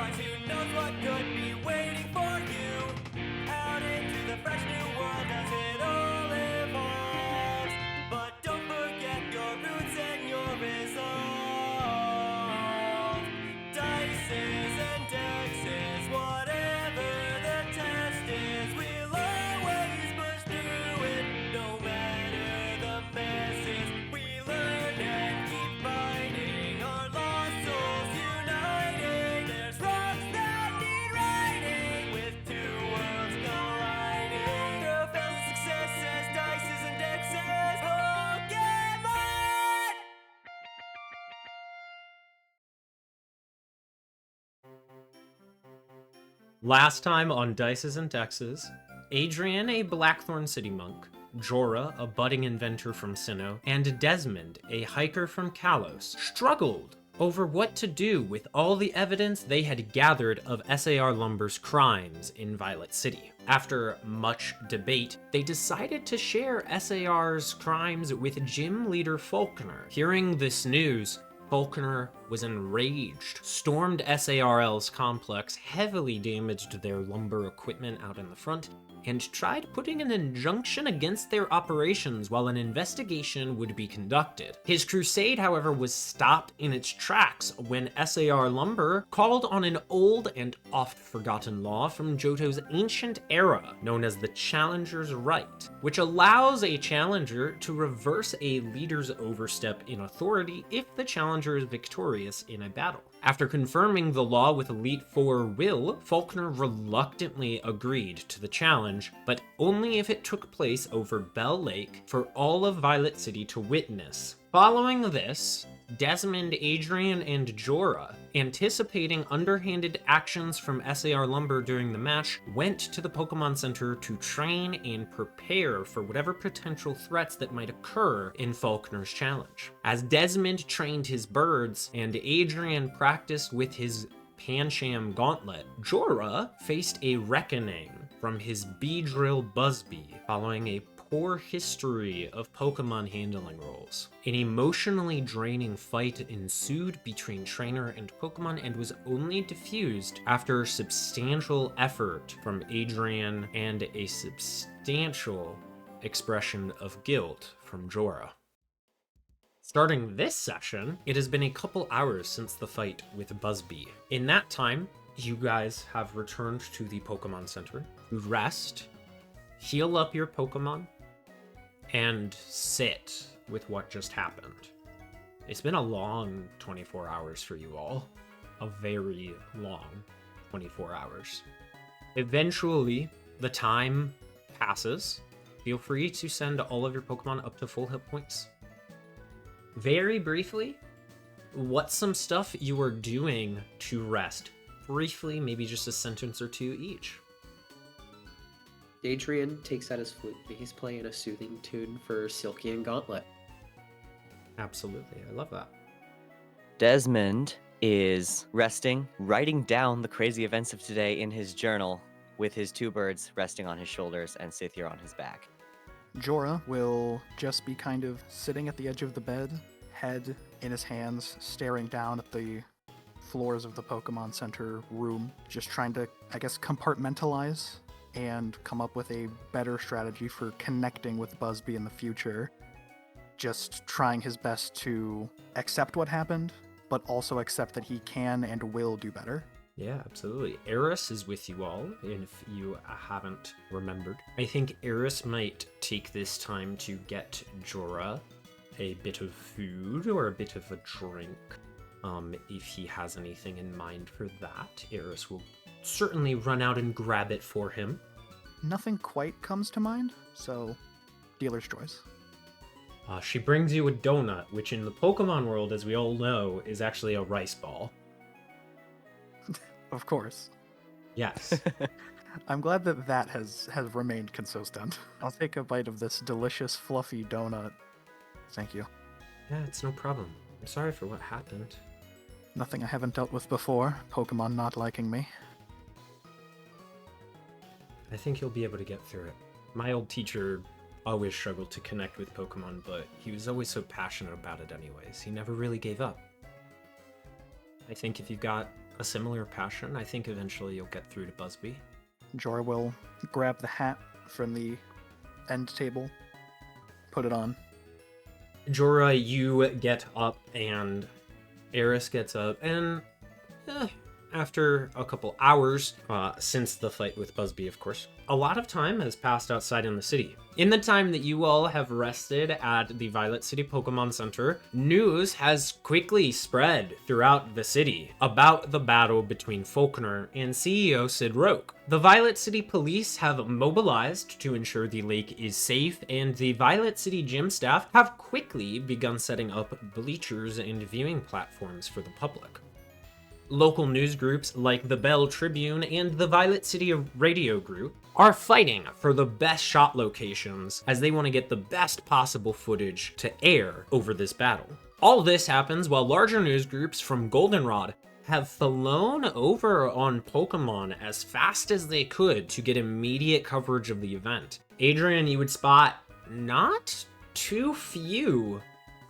Cause who knows what could be waiting for you. Out into the fresh new world as it all evolves. But don't forget your roots and your resolve. Dices and Dexes, whatever the test is, we'll always push through it, no matter the messes. We learn and keep fighting, our lost souls uniting. There's rocks that need riding, with two worlds colliding. Through fails and successes, Dices and Dexes, Pokemon! Last time on Dices and Dexes, Adrian, a Blackthorn City monk, Jorah, a budding inventor from Sinnoh, and Desmond, a hiker from Kalos, struggled over what to do with all the evidence they had gathered of SAR Lumber's crimes in Violet City. After much debate, they decided to share SAR's crimes with gym leader Falkner. Hearing this news, Falkner was enraged, stormed SARL's complex, heavily damaged their lumber equipment out in the front, and tried putting an injunction against their operations while an investigation would be conducted. His crusade, however, was stopped in its tracks when SAR Lumber called on an old and oft-forgotten law from Johto's ancient era, known as the Challenger's Right, which allows a challenger to reverse a leader's overstep in authority if the challenger is victorious in a battle. After confirming the law with Elite Four Will, Falkner reluctantly agreed to the challenge, but only if it took place over Bell Lake for all of Violet City to witness. Following this, Desmond, Adrian, and Jorah, anticipating underhanded actions from SAR Lumber during the match, went to the Pokemon Center to train and prepare for whatever potential threats that might occur in Falkner's challenge. As Desmond trained his birds and Adrian practiced with his Pancham Gauntlet, Jorah faced a reckoning from his Beedrill Buzzbee following a poor history of Pokemon handling roles. An emotionally draining fight ensued between trainer and Pokemon and was only diffused after substantial effort from Adrian and a substantial expression of guilt from Jorah. Starting this session, it has been a couple hours since the fight with Buzzbee. In that time, you guys have returned to the Pokemon Center to rest, heal up your Pokemon, and sit with what just happened. It's been a long 24 hours for you all. A very long 24 hours. Eventually, the time passes. Feel free to send all of your Pokemon up to full hit points. Very briefly, what's some stuff you are doing to rest? Briefly, maybe just a sentence or two each. Adrian takes out his flute. He's playing a soothing tune for Silky and Gauntlet. Absolutely, I love that. Desmond is resting, writing down the crazy events of today in his journal, with his two birds resting on his shoulders and Scythier on his back. Jorah will just be kind of sitting at the edge of the bed, head in his hands, staring down at the floors of the Pokemon Center room, just trying to, I guess, compartmentalize and come up with a better strategy for connecting with Buzzbee in the future. Just trying his best to accept what happened, but also accept that he can and will do better. Yeah, absolutely. Eris is with you all, if you haven't remembered. I think Eris might take this time to get Jorah a bit of food or a bit of a drink. If he has anything in mind for that, Eris will certainly run out and grab it for him. Nothing quite comes to mind, so dealer's choice. She brings you a donut, which in the Pokemon world, as we all know, is actually a rice ball. Of course. Yes. I'm glad that has remained consistent. I'll take a bite of this delicious, fluffy donut. Thank you. Yeah, it's no problem. I'm sorry for what happened. Nothing I haven't dealt with before. Pokemon not liking me. I think you'll be able to get through it. My old teacher always struggled to connect with Pokemon, but he was always so passionate about it anyways. He never really gave up. I think if you've got a similar passion. I think eventually you'll get through to Busby. Jorah will grab the hat from the end table, put it on. Jorah, you get up, and Eris gets up, and after a couple hours, since the fight with Busby, of course, a lot of time has passed outside in the city. In the time that you all have rested at the Violet City Pokemon Center, news has quickly spread throughout the city about the battle between Falkner and CEO Sid Roke. The Violet City Police have mobilized to ensure the lake is safe, and the Violet City gym staff have quickly begun setting up bleachers and viewing platforms for the public. Local news groups like the Bell Tribune and the Violet City Radio Group are fighting for the best shot locations as they want to get the best possible footage to air over this battle. All this happens while larger news groups from Goldenrod have flown over on Pokemon as fast as they could to get immediate coverage of the event. Adrian, you would spot not too few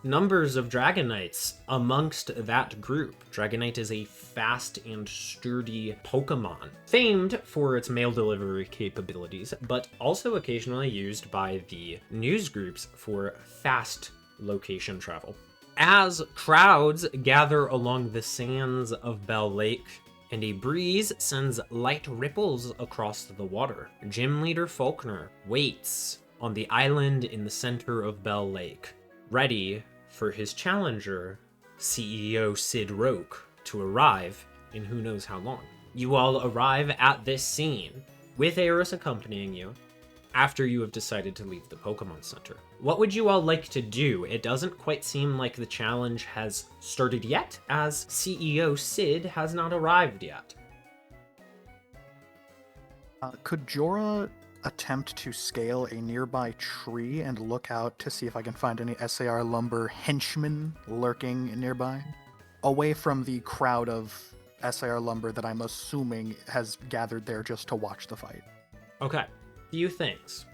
numbers of Dragonites amongst that group. Dragonite is a fast and sturdy Pokemon, famed for its mail delivery capabilities, but also occasionally used by the news groups for fast location travel. As crowds gather along the sands of Bell Lake, and a breeze sends light ripples across the water, Gym Leader Falkner waits on the island in the center of Bell Lake, ready for his challenger, CEO Sid Roke, to arrive in who knows how long. You all arrive at this scene, with Eris accompanying you, after you have decided to leave the Pokemon Center. What would you all like to do? It doesn't quite seem like the challenge has started yet, as CEO Sid has not arrived yet. Could Jorah attempt to scale a nearby tree and look out to see if I can find any SAR Lumber henchmen lurking nearby? Away from the crowd of SAR Lumber that I'm assuming has gathered there just to watch the fight. Okay, few things.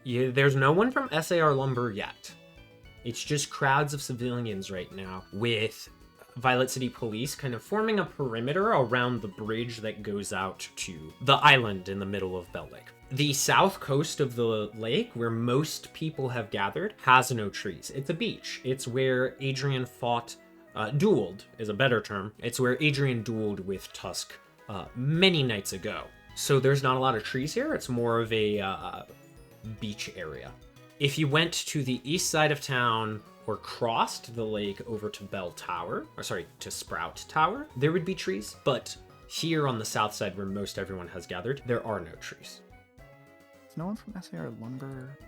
There's no one from SAR Lumber yet. It's just crowds of civilians right now, with Violet City Police kind of forming a perimeter around the bridge that goes out to the island in the middle of Bell Lake. The south coast of the lake, where most people have gathered, has no trees. It's a beach. It's where Adrian dueled is a better term. It's where Adrian dueled with Tusk many nights ago. So there's not a lot of trees here. It's more of a beach area. If you went to the east side of town or crossed the lake over to Sprout Tower, there would be trees. But here on the south side, where most everyone has gathered, there are no trees. Is no one from SAR Lumber?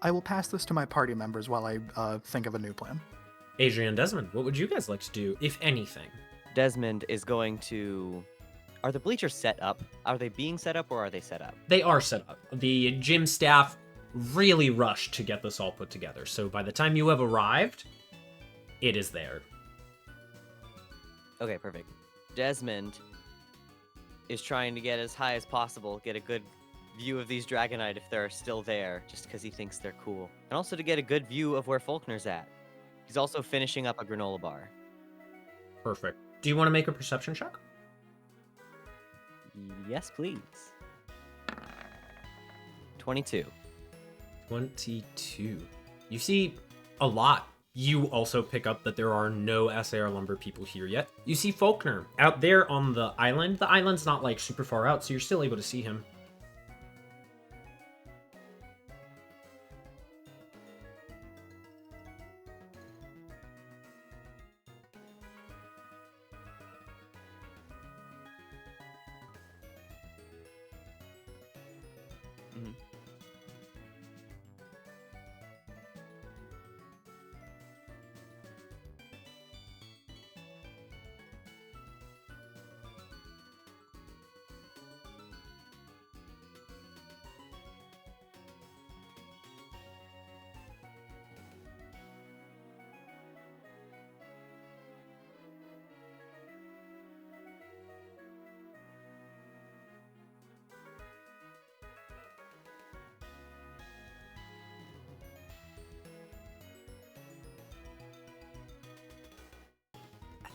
I will pass this to my party members while I think of a new plan. Adrian, Desmond, what would you guys like to do, if anything? Desmond is going to... Are the bleachers set up? Are they being set up, or are they set up? They are set up. The gym staff really rushed to get this all put together, so by the time you have arrived, it is there. Okay, perfect. Desmond is trying to get as high as possible, get a good view of these Dragonite if they're still there, just because he thinks they're cool. And also to get a good view of where Falkner's at. He's also finishing up a granola bar. Perfect. Do you want to make a perception check? Yes, please. 22. 22. You see a lot. You also pick up that there are no SAR Lumber people here yet. You see Falkner out there on the island. The island's not like super far out, so you're still able to see him.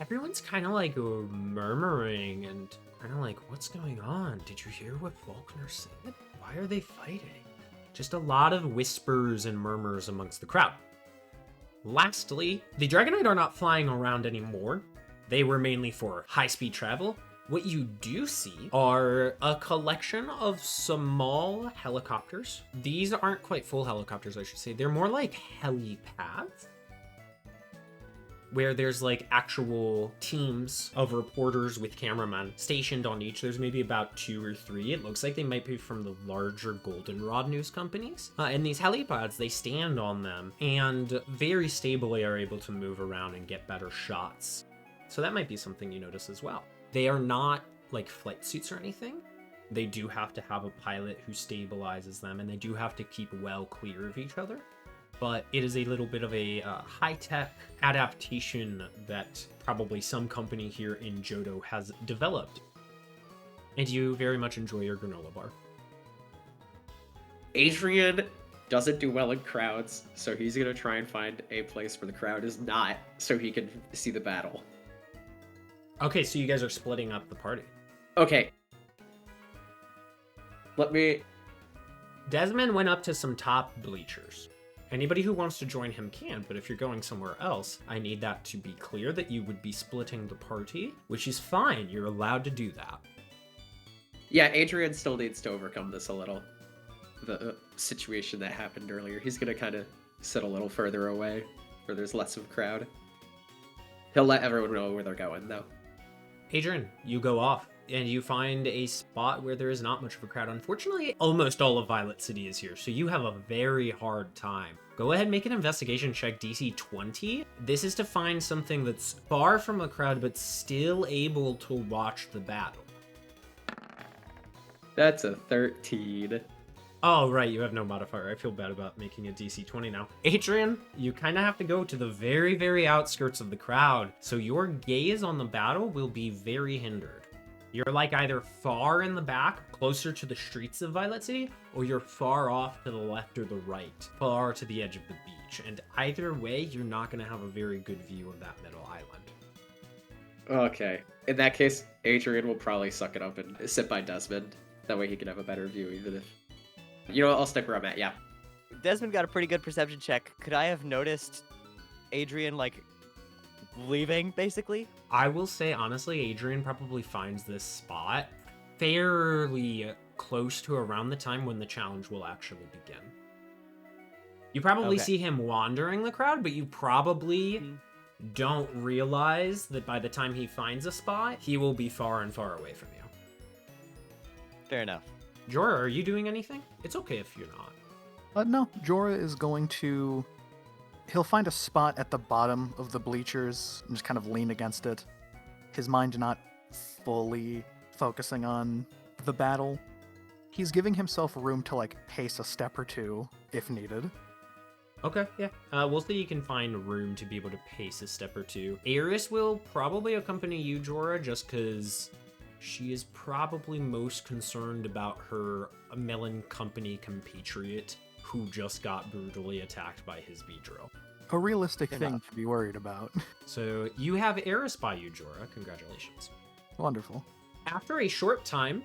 everyone's kind of like murmuring and kind of like, what's going on? Did you hear what Falkner said? Why are they fighting? Just a lot of whispers and murmurs amongst the crowd. Lastly, the Dragonite are not flying around anymore. They were mainly for high-speed travel. What you do see are a collection of small helicopters. These aren't quite full helicopters, I should say. They're more like helipads, where there's like actual teams of reporters with cameramen stationed on each. There's maybe about 2 or 3. It looks like they might be from the larger Goldenrod news companies. And these helipads, they stand on them and very stably are able to move around and get better shots. So that might be something you notice as well. They are not like flight suits or anything. They do have to have a pilot who stabilizes them, and they do have to keep well clear of each other. But it is a little bit of a high-tech adaptation that probably some company here in Johto has developed. And you very much enjoy your granola bar. Adrian doesn't do well in crowds, so he's gonna try and find a place where the crowd is not, so he can see the battle. Okay, so you guys are splitting up the party. Okay. Desmond went up to some top bleachers. Anybody who wants to join him can, but if you're going somewhere else, I need that to be clear that you would be splitting the party, which is fine. You're allowed to do that. Yeah, Adrian still needs to overcome this a little. The situation that happened earlier. He's gonna kind of sit a little further away, where there's less of a crowd. He'll let everyone know where they're going, though. Adrian, you go off, and you find a spot where there is not much of a crowd. Unfortunately, almost all of Violet City is here, so you have a very hard time. Go ahead and make an investigation check, DC 20. This is to find something that's far from a crowd, but still able to watch the battle. That's a 13. Oh, right, you have no modifier. I feel bad about making a DC 20 now. Adrian, you kind of have to go to the very, very outskirts of the crowd, so your gaze on the battle will be very hindered. You're like either far in the back, closer to the streets of Violet City, or you're far off to the left or the right, far to the edge of the beach. And either way, you're not going to have a very good view of that middle island. Okay. In that case, Adrian will probably suck it up and sit by Desmond. That way he can have a better view, even if... You know what, I'll stick where I'm at, yeah. Desmond got a pretty good perception check. Could I have noticed Adrian, like, leaving, basically? I will say, honestly, Adrian probably finds this spot fairly close to around the time when the challenge will actually begin. You probably see him wandering the crowd, but you probably don't realize that by the time he finds a spot, he will be far and far away from you. Fair enough. Jorah, are you doing anything? It's okay if you're not. No, Jorah is going to... He'll find a spot at the bottom of the bleachers and just kind of lean against it. His mind not fully focusing on the battle. He's giving himself room to, like, pace a step or two, if needed. Okay, yeah. We'll see you can find room to be able to pace a step or two. Eris will probably accompany you, Jorah, just because she is probably most concerned about her Melon Company compatriot who just got brutally attacked by his Beedrill. A realistic thing to be worried about. So you have Eris by you, Jorah. Congratulations. Wonderful. After a short time,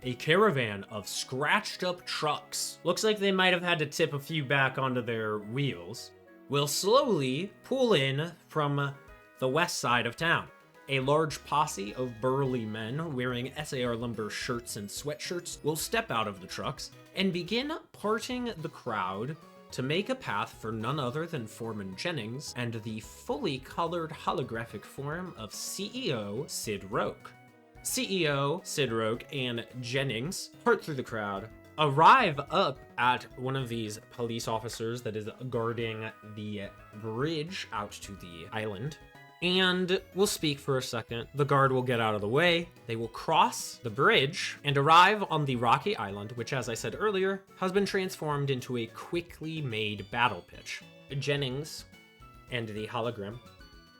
a caravan of scratched up trucks, looks like they might have had to tip a few back onto their wheels, will slowly pull in from the west side of town. A large posse of burly men wearing SAR Lumber shirts and sweatshirts will step out of the trucks and begin parting the crowd to make a path for none other than Foreman Jennings and the fully colored holographic form of CEO Sid Roke. CEO Sid Roke and Jennings part through the crowd, arrive up at one of these police officers that is guarding the bridge out to the island, and we'll speak for a second. The guard will get out of the way. They will cross the bridge and arrive on the rocky island, which, as I said earlier, has been transformed into a quickly made battle pitch. Jennings and the hologram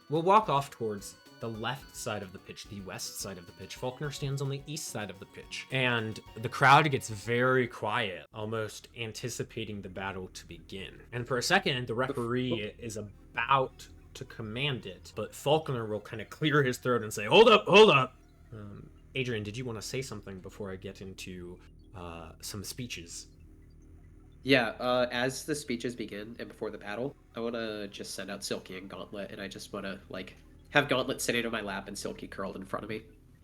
will walk off towards the left side of the pitch, the west side of the pitch. Falkner stands on the east side of the pitch, and the crowd gets very quiet, almost anticipating the battle to begin. And for a second, the referee is about to command it, but Falkner will kind of clear his throat and say, hold up, hold up. Adrian, did you want to say something before I get into some speeches? Yeah, as the speeches begin and before the battle, I want to just send out Silky and Gauntlet, and I just want to, like, have Gauntlet sitting on my lap and Silky curled in front of me.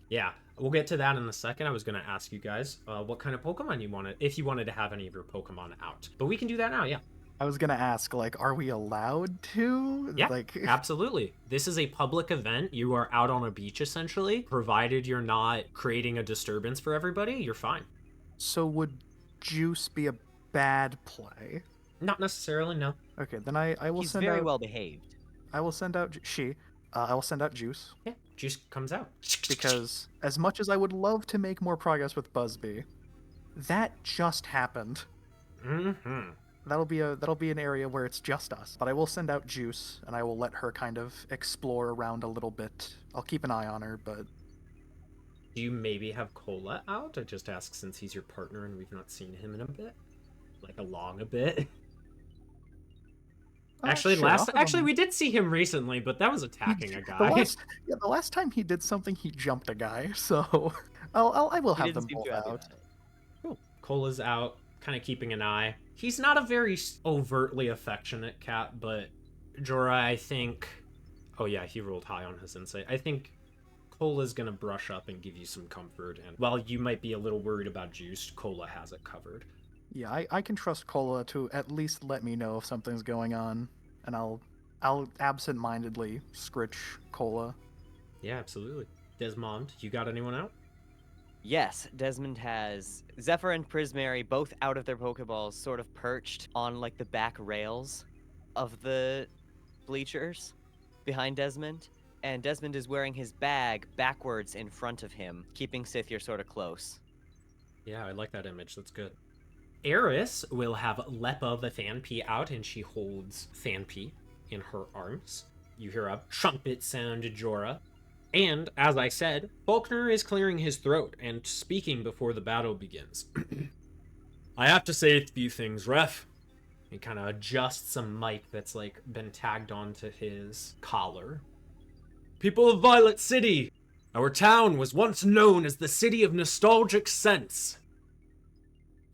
Yeah, we'll get to that in a second. I was going to ask you guys what kind of Pokemon you wanted, if you wanted to have any of your Pokemon out. But we can do that now, yeah. I was gonna ask, like, are we allowed to? Yeah, Like, absolutely. This is a public event. You are out on a beach, essentially. Provided you're not creating a disturbance for everybody, you're fine. so would Juice be a bad play? Not necessarily, no. Okay, then I will He's send very out. well behaved. I will send out I will send out Juice Yeah, Juice comes out. because as much as I would love to make more progress with Busby, that just happened. Mm-hmm. That'll be an area where it's just us. But I will send out Juice, and I will let her kind of explore around a little bit. I'll keep an eye on her, but Do you maybe have Cola out? I just ask since he's your partner and we've not seen him in a bit. Like a bit. Actually, sure, I'll have him- we did see him recently, but that was attacking a The guy. the last time he did something, he jumped a guy. So I will He have didn't them seem both too happy out. about it. Cool. Cola's out, kind of keeping an eye. He's not a very overtly affectionate cat, but Jorah, I think... Oh yeah, he rolled high on his insight. I think Cola's gonna brush up and give you some comfort, and while you might be a little worried about Juice, Cola has it covered. Yeah, I can trust Cola to at least let me know if something's going on, and I'll absent-mindedly scritch Cola. Yeah, absolutely. Desmond, you got anyone out? Yes, Desmond has Zephyr and Prismary both out of their Pokeballs, sort of perched on like the back rails of the bleachers behind Desmond. And Desmond is wearing his bag backwards in front of him, keeping Scythier sort of close. Yeah, I like that image. That's good. Eris will have Leppa the Fanpea out, and she holds Fanpea in her arms. You hear a trumpet sound, Jorah. And, as I said, Falkner is clearing his throat and speaking before the battle begins. I have to say a few things, ref. He kind of adjusts a mic that's, like, been tagged onto his collar. People of Violet City! Our town was once known as the City of Nostalgic Scents.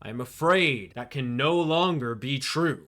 I am afraid that can no longer be true.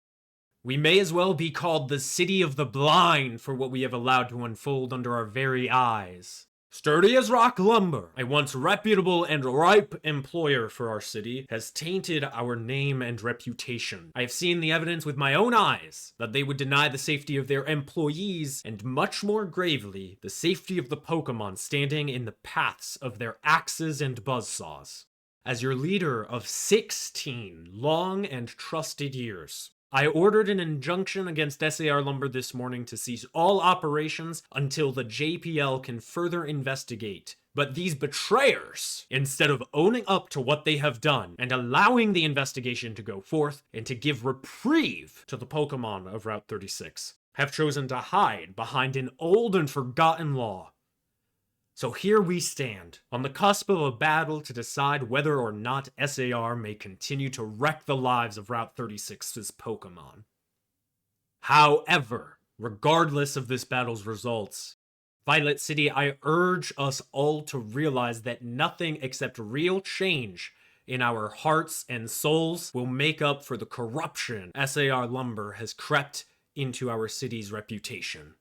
We may as well be called the City of the Blind for what we have allowed to unfold under our very eyes. Sturdy as rock lumber, a once reputable and ripe employer for our city, has tainted our name and reputation. I have seen the evidence with my own eyes that they would deny the safety of their employees, and much more gravely, the safety of the Pokemon standing in the paths of their axes and buzzsaws. As your leader of 16 long and trusted years, I ordered an injunction against SAR Lumber this morning to cease all operations until the JPL can further investigate. But these betrayers, instead of owning up to what they have done and allowing the investigation to go forth and to give reprieve to the Pokemon of Route 36, have chosen to hide behind an old and forgotten law. So here we stand, on the cusp of a battle to decide whether or not SAR may continue to wreck the lives of Route 36's Pokemon. However, regardless of this battle's results, Violet City, I urge us all to realize that nothing except real change in our hearts and souls will make up for the corruption SAR Lumber has crept into our city's reputation.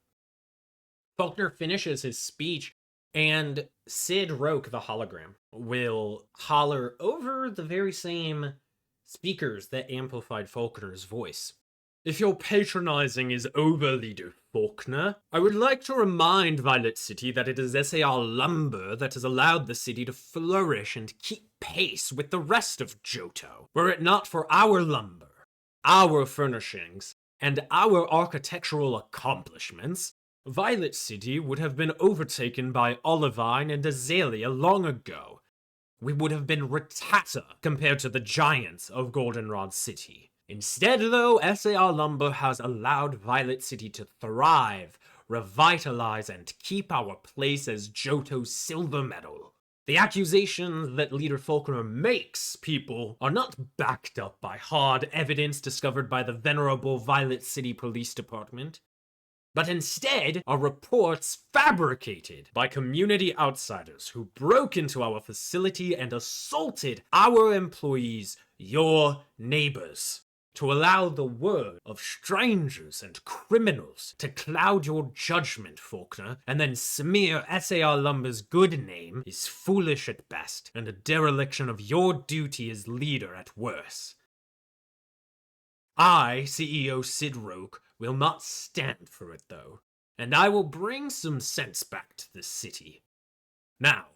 Falkner finishes his speech, and Sid Roke, the hologram, will holler over the very same speakers that amplified Falkner's voice. If your patronizing is over, Leader Falkner, I would like to remind Violet City that it is SAR Lumber that has allowed the city to flourish and keep pace with the rest of Johto. Were it not for our lumber, our furnishings, and our architectural accomplishments, Violet City would have been overtaken by Olivine and Azalea long ago. We would have been Rattata compared to the giants of Goldenrod City. Instead, though, SAR Lumber has allowed Violet City to thrive, revitalize, and keep our place as Johto's silver medal. The accusations that Leader Falkner makes, people, are not backed up by hard evidence discovered by the venerable Violet City Police Department. but instead are reports fabricated by community outsiders who broke into our facility and assaulted our employees, your neighbors, to allow the word of strangers and criminals to cloud your judgment, Falkner, and then smear SAR Lumber's good name is foolish at best and a dereliction of your duty as leader at worst. I, CEO Sid Roke, will not stand for it though, and I will bring some sense back to this city. Now,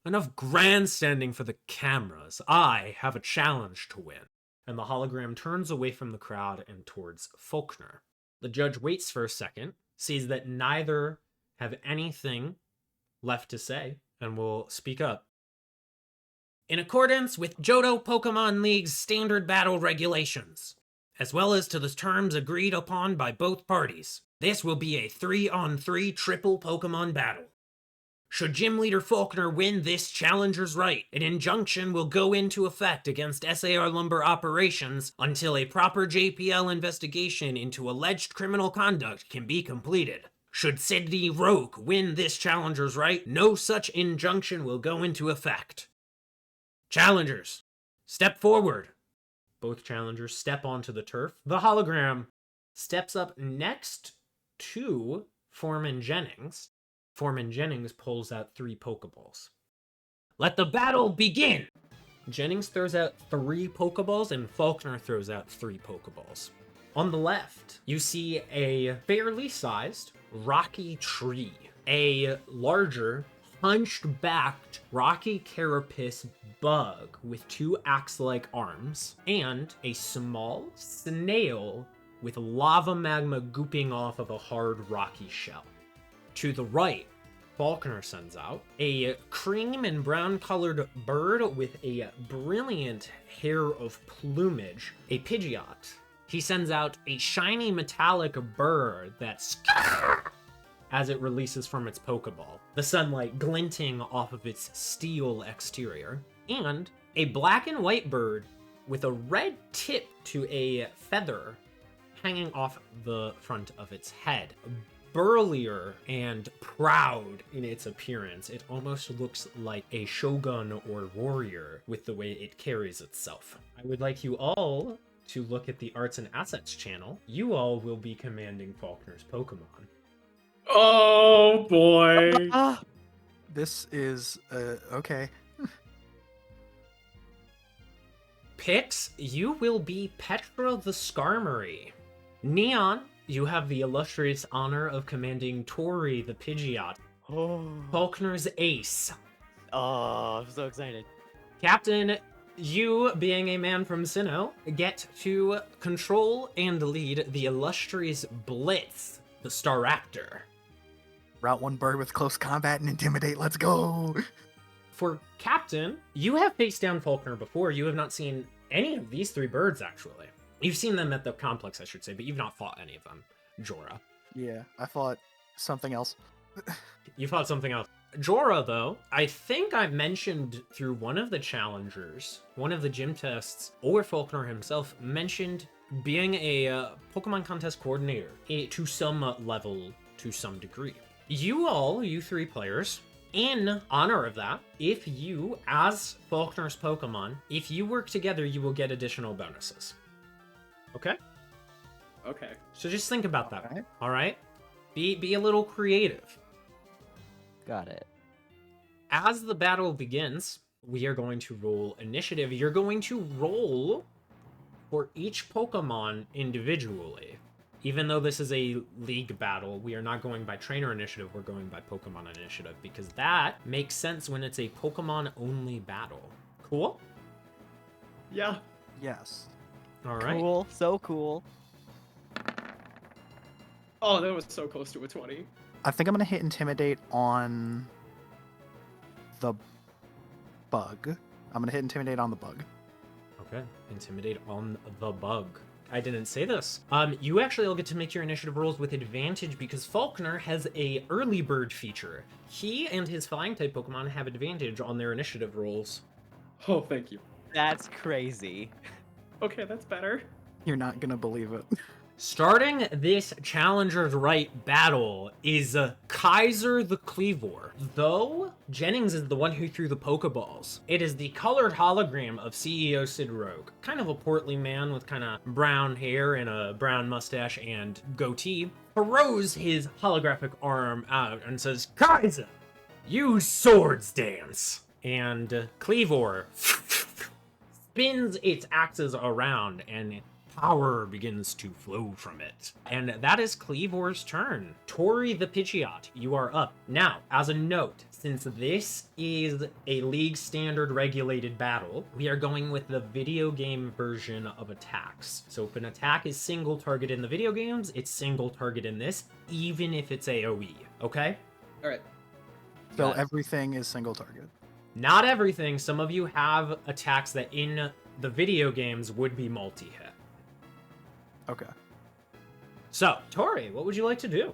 enough grandstanding for the cameras. I have a challenge to win. And the hologram turns away from the crowd and towards Falkner. The judge waits for a second, sees that neither have anything left to say, and will speak up. In accordance with Johto Pokemon League's standard battle regulations, as well as to the terms agreed upon by both parties, this will be a 3-on-3 triple Pokemon battle. Should Gym Leader Falkner win this challenger's right, an injunction will go into effect against SAR Lumber operations until a proper JPL investigation into alleged criminal conduct can be completed. Should Sidney Roke win this challenger's right, no such injunction will go into effect. Challengers, step forward. Both challengers step onto the turf. The hologram steps up next to Foreman Jennings. Foreman Jennings pulls out 3 Pokeballs. Let the battle begin! Jennings throws out 3 Pokeballs and Falkner throws out 3 Pokeballs. On the left, you see a fairly sized rocky tree. A larger, hunched-backed, rocky carapace bug with 2 axe-like arms, and a small snail with lava magma gooping off of a hard rocky shell. To the right, Falkner sends out a cream and brown colored bird with a brilliant hair of plumage, a Pidgeot. He sends out a shiny metallic bird that's as it releases from its Pokeball, the sunlight glinting off of its steel exterior, and a black and white bird with a red tip to a feather hanging off the front of its head. Burlier and proud in its appearance, it almost looks like a shogun or warrior with the way it carries itself. I would like you all to look at the Arts and Assets channel. You all will be commanding Falkner's Pokemon. Oh boy. This is okay. Pix, you will be Petra the Skarmory. Neon, you have the illustrious honor of commanding Tori the Pidgeot. Falkner's Ace. Oh, I'm so excited. Captain, you, being a man from Sinnoh, get to control and lead the illustrious Blitz, the Staraptor. Route 1 bird with close combat and intimidate. Let's go! For Captain, you have faced down Falkner before. You have not seen any of these 3 birds, actually. You've seen them at the complex, I should say, but you've not fought any of them, Jorah. Yeah, I fought something else. You fought something else. Jorah, though, I think I mentioned through one of the challengers, one of the gym tests, or Falkner himself mentioned being a Pokemon contest coordinator to some level, to some degree. You 3 players, in honor of that, if you, as Falkner's Pokemon, if you work together, you will get additional bonuses. Okay? Okay. So just think about that, Alright. all right? Be a little creative. Got it. As the battle begins, we are going to roll initiative. You're going to roll for each Pokemon individually. Even though this is a league battle, we are not going by trainer initiative, we're going by Pokemon initiative, because that makes sense when it's a Pokemon-only battle. Cool? Yeah. Yes. All right. Cool. So cool. Oh, that was so close to a 20. I think I'm gonna hit intimidate on the bug. I'm gonna hit intimidate on the bug. Okay. Intimidate on the bug. I didn't say this. You actually all get to make your initiative rolls with advantage because Falkner has a early bird feature. He and his flying type Pokemon have advantage on their initiative rolls. Oh, thank you. That's crazy. Okay, that's better. You're not gonna believe it. Starting this Challenger's Right battle is Kaiser the Cleavor. Though Jennings is the one who threw the Pokeballs, it is the colored hologram of CEO Sid Rogue. Kind of a portly man with kind of brown hair and a brown mustache and goatee. Throws his holographic arm out and says, Kaiser, use swords dance. And Cleavor spins its axes around and power begins to flow from it. And that is Cleavor's turn. Tori the Pidgeot, you are up. Now, as a note, since this is a league standard regulated battle, we are going with the video game version of attacks. So if an attack is single target in the video games, it's single target in this, even if it's AoE, okay? All right. So Got it. everything is single target. Not everything. Some of you have attacks that in the video games would be multi-hit. Okay. So, Tori, what would you like to do?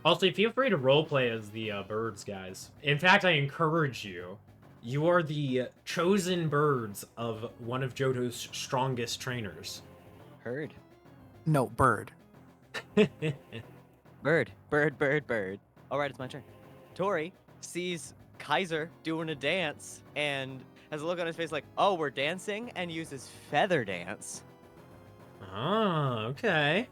Also, feel free to roleplay as the birds, guys. In fact, I encourage you. You are the chosen birds of one of Johto's strongest trainers. Heard. No, bird. Bird. All right, it's my turn. Tori sees Kaiser doing a dance and has a look on his face like, oh, we're dancing, and uses Feather Dance Oh, okay.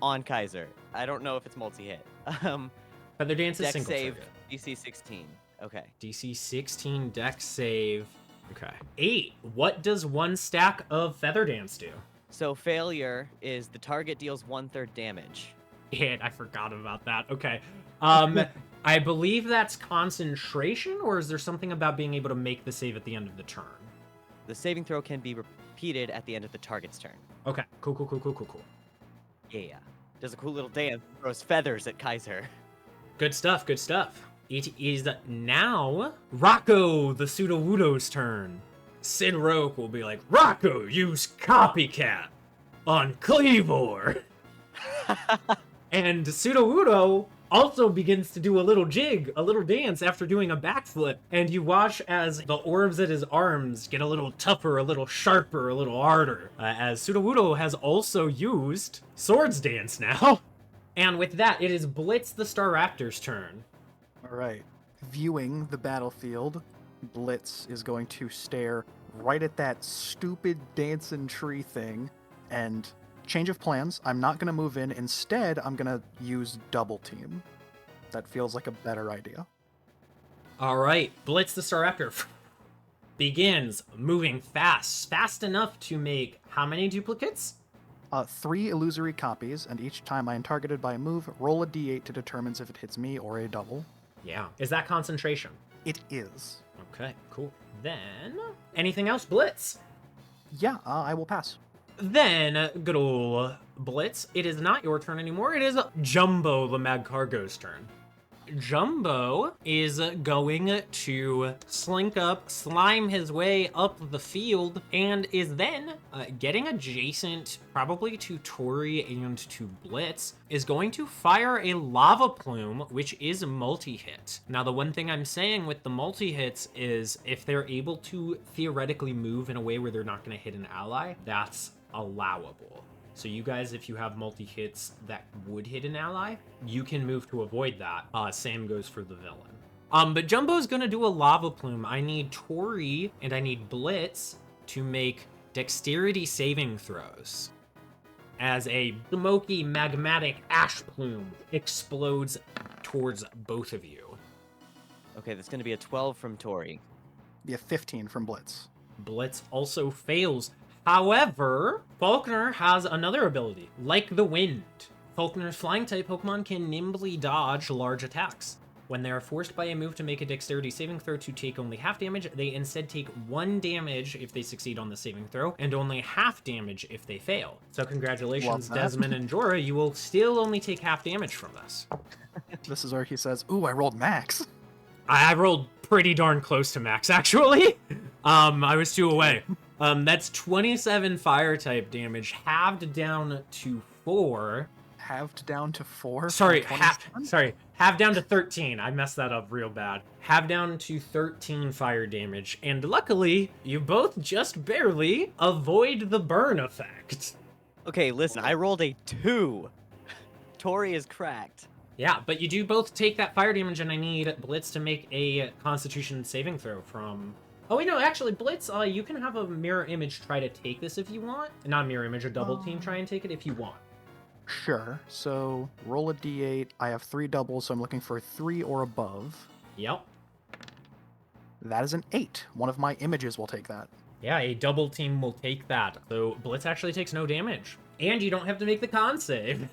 on Kaiser. I don't know if it's multi-hit. Feather Dance is Dex single save, target. DC 16. Okay. DC 16 Dex save. Okay. 8. What does one stack of Feather Dance do? So failure is the target deals 1/3 damage. Hit. I forgot about that. Okay. I believe that's concentration, or is there something about being able to make the save at the end of the turn? The saving throw can be repeated at the end of the target's turn. Okay. Cool. Yeah. Does a cool little dance, throws feathers at Kaiser. Good stuff. It is now Rocco the Sudowoodo's turn. Sid Rogue will be like, Rocco, use Copycat on Cleavor. And Sudowoodo also begins to do a little jig, a little dance after doing a backflip. And you watch as the orbs at his arms get a little tougher, a little sharper, a little harder. As Sudowoodo has also used Swords Dance now. And with that, it is Blitz the Staraptor's turn. All right. Viewing the battlefield, Blitz is going to stare right at that stupid dancing tree thing and change of plans. I'm not going to move in. Instead, I'm going to use double team. That feels like a better idea. All right, Blitz the Staraptor begins moving fast enough to make how many duplicates? 3 illusory copies, and each time I am targeted by a move, roll a d8 to determine if it hits me or a double. Yeah. Is that concentration? It is. Okay, cool. Then, anything else, Blitz? Yeah, I will pass. Then, good ol' Blitz, it is not your turn anymore. It is Jumbo the Magcargo's turn. Jumbo is going to slink up, slime his way up the field, and is then getting adjacent, probably to Tori and to Blitz, is going to fire a lava plume, which is multi-hit. Now, the one thing I'm saying with the multi-hits is if they're able to theoretically move in a way where they're not going to hit an ally, that's allowable. So you guys, if you have multi-hits that would hit an ally, you can move to avoid that. Same goes for the villain. But Jumbo's gonna do a lava plume. I need Tori and I need Blitz to make dexterity saving throws as a smoky magmatic ash plume explodes towards both of you. Okay, that's going to be a 12 from Tori. Be a 15 from Blitz. Blitz also fails. However, Falkner has another ability, like the wind. Falkner's flying type Pokemon can nimbly dodge large attacks. When they are forced by a move to make a dexterity saving throw to take only half damage, they instead take 1 damage if they succeed on the saving throw, and only half damage if they fail. So congratulations, Love that. Desmond and Jorah, you will still only take half damage from this. This is where he says, ooh, I rolled max. I rolled pretty darn close to max, actually. I was 2 away. That's 27 fire type damage, halved down to 4. Halved down to 4? Sorry, from half down to 13. I messed that up real bad. Half down to 13 fire damage, and luckily, you both just barely avoid the burn effect. Okay, listen, I rolled a 2. Tori is cracked. Yeah, but you do both take that fire damage, and I need Blitz to make a Constitution saving throw from... Oh, wait, no, actually, Blitz, you can have a mirror image try to take this if you want. Not a mirror image, a double team try and take it if you want. Sure. So roll a d8. I have 3 doubles, so I'm looking for 3 or above. Yep. That is an 8. One of my images will take that. Yeah, a double team will take that. So Blitz actually takes no damage. And you don't have to make the con save.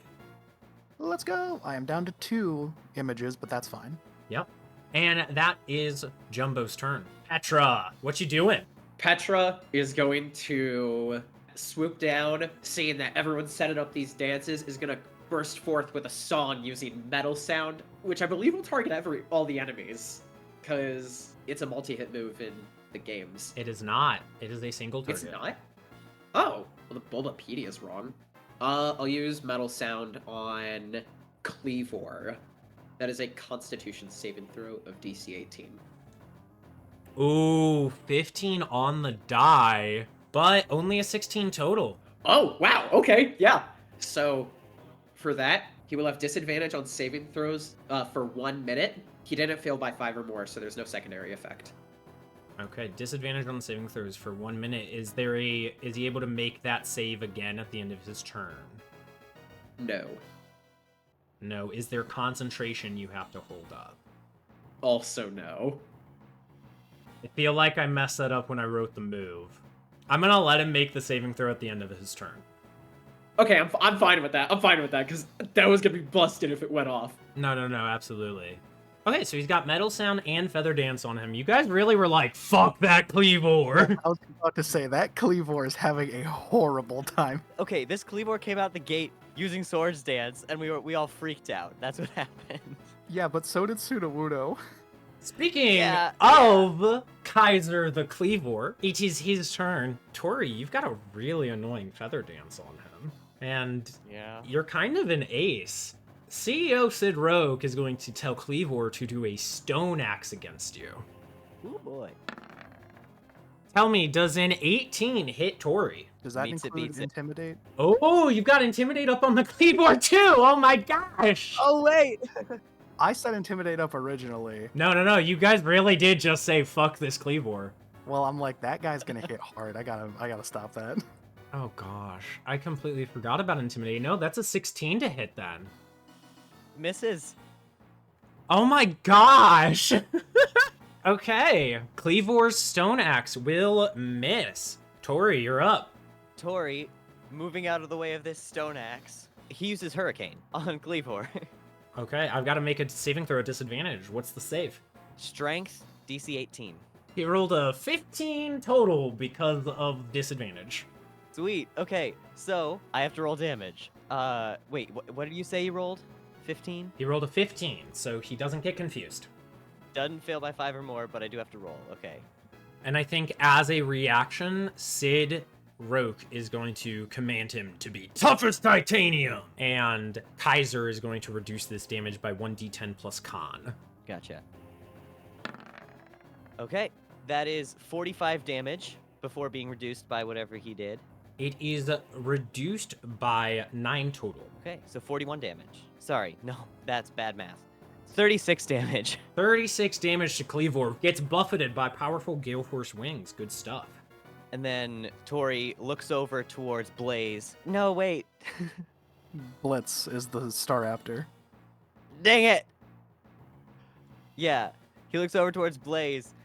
Let's go. I am down to 2 images, but that's fine. Yep. And that is Jumbo's turn. Petra, what you doing? Petra is going to swoop down, seeing that everyone's setting up these dances, is going to burst forth with a song using metal sound, which I believe will target all the enemies, because it's a multi-hit move in the games. It is not. It is a single target. It's not? Oh, well, the Bulbapedia is wrong. I'll use metal sound on Cleavor. That is a Constitution saving throw of DC 18. Ooh, 15 on the die, but only a 16 total. Oh, wow, okay, yeah. So, for that, he will have disadvantage on saving throws for 1 minute. He didn't fail by 5 or more, so there's no secondary effect. Okay, disadvantage on saving throws for 1 minute. Is he able to make that save again at the end of his turn? No. No. Is there concentration you have to hold up? Also no. I feel like I messed that up when I wrote the move. I'm gonna let him make the saving throw at the end of his turn. Okay, I'm fine with that. I'm fine with that, because that was gonna be busted if it went off. No, absolutely. Okay, so he's got Metal Sound and Feather Dance on him. You guys really were like, fuck that Cleavor. I was about to say, that Cleavor is having a horrible time. Okay, this Cleavor came out the gate using Swords Dance, and we all freaked out. That's what happened. Yeah, but so did Sudowoodo. Speaking Yeah. of Kaiser the Cleavor, it is his turn. Tori, you've got a really annoying Feather Dance on him. And Yeah. you're kind of an ace. CEO Sid Rogue is going to tell Cleavor to do a stone axe against you. Ooh, boy. Tell me, does an 18 hit Tori? Does that Beats it, include beats it. Intimidate? Oh, you've got Intimidate up on the Cleavor too! Oh my gosh! Oh, wait! I set Intimidate up originally. No, you guys really did just say, fuck this Cleavor. Well, I'm like, that guy's gonna hit hard. I gotta stop that. Oh gosh, I completely forgot about Intimidate. No, that's a 16 to hit then. Misses. Oh my gosh! Okay, Cleavor's Stone Axe will miss. Tori, you're up. Tori, moving out of the way of this stone axe, he uses Hurricane on Cleavor. Okay, I've got to make a saving throw at disadvantage. What's the save? Strength, DC 18. He rolled a 15 total because of disadvantage. Sweet. Okay, so I have to roll damage. Wait, what did you say he rolled? 15? He rolled a 15, so he doesn't get confused. Doesn't fail by 5 or more, but I do have to roll. Okay. And I think as a reaction, Sid Roke is going to command him to be tough as titanium. And Kaiser is going to reduce this damage by 1d10 plus con. Gotcha. Okay, that is 45 damage before being reduced by whatever he did. It is reduced by 9 total. Okay, so 41 damage. Sorry, no, that's bad math. 36 damage. 36 damage to Cleavor. Gets buffeted by powerful Gale Force wings. Good stuff. And then Tori looks over towards Blaze. No, wait. Blitz is the Staraptor. Dang it! Yeah, he looks over towards Blaze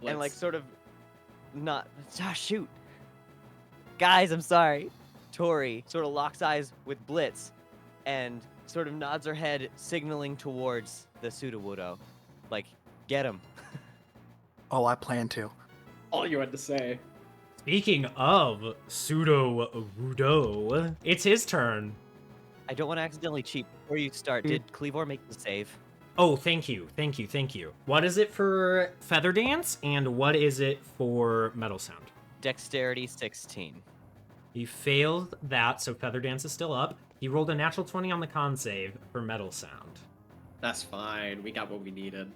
and like sort of not. Ah, shoot. Guys, I'm sorry. Tori sort of locks eyes with Blitz and sort of nods her head, signaling towards the Sudowoodo. Like, get him. Oh, I plan to. All you had to say. Speaking of Sudowoodo, it's his turn. I don't want to accidentally cheat. Before you start, did Cleavor make the save? Oh, thank you. What is it for Feather Dance, and what is it for Metal Sound? Dexterity 16. He failed that, so Feather Dance is still up. He rolled a natural 20 on the con save for Metal Sound. That's fine. We got what we needed.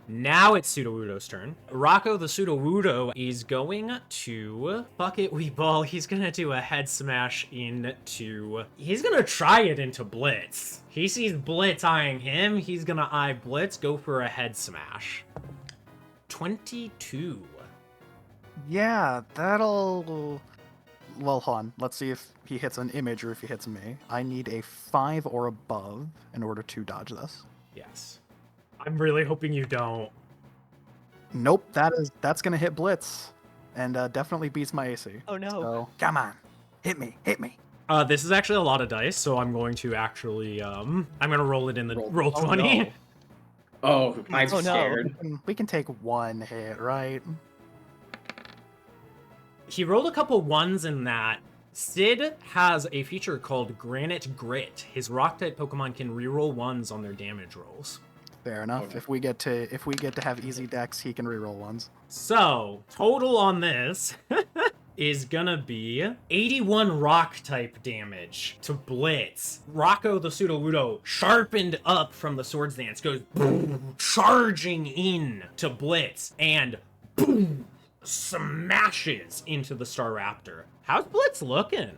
Now it's Sudowoodo's turn. Rocco the Sudowoodo is going to... Fuck it, we ball. He's gonna do a head smash into... He's gonna try it into Blitz. He sees Blitz eyeing him. He's gonna eye Blitz, go for a head smash. 22. Yeah, that'll... Well, hold on. Let's see if he hits an image or if he hits me. I need a 5 or above in order to dodge this. Yes. I'm really hoping you don't. Nope, that's gonna hit Blitz, and definitely beats my AC. Oh no. So, come on, hit me. This is actually a lot of dice, so I'm going to actually, I'm gonna roll it in the roll 20. no. Oh, I'm Oh, no. scared. We can take one hit, right? He rolled a couple ones in that. Sid has a feature called Granite Grit. His rock-type Pokemon can reroll ones on their damage rolls. Fair enough. Okay. If we get to have easy decks, he can reroll ones. So, total on this is gonna be 81 rock-type damage to Blitz. Rocco the Sudowoodo, sharpened up from the Swords Dance, goes boom, charging in to Blitz, and boom, smashes into the Staraptor. How's Blitz looking?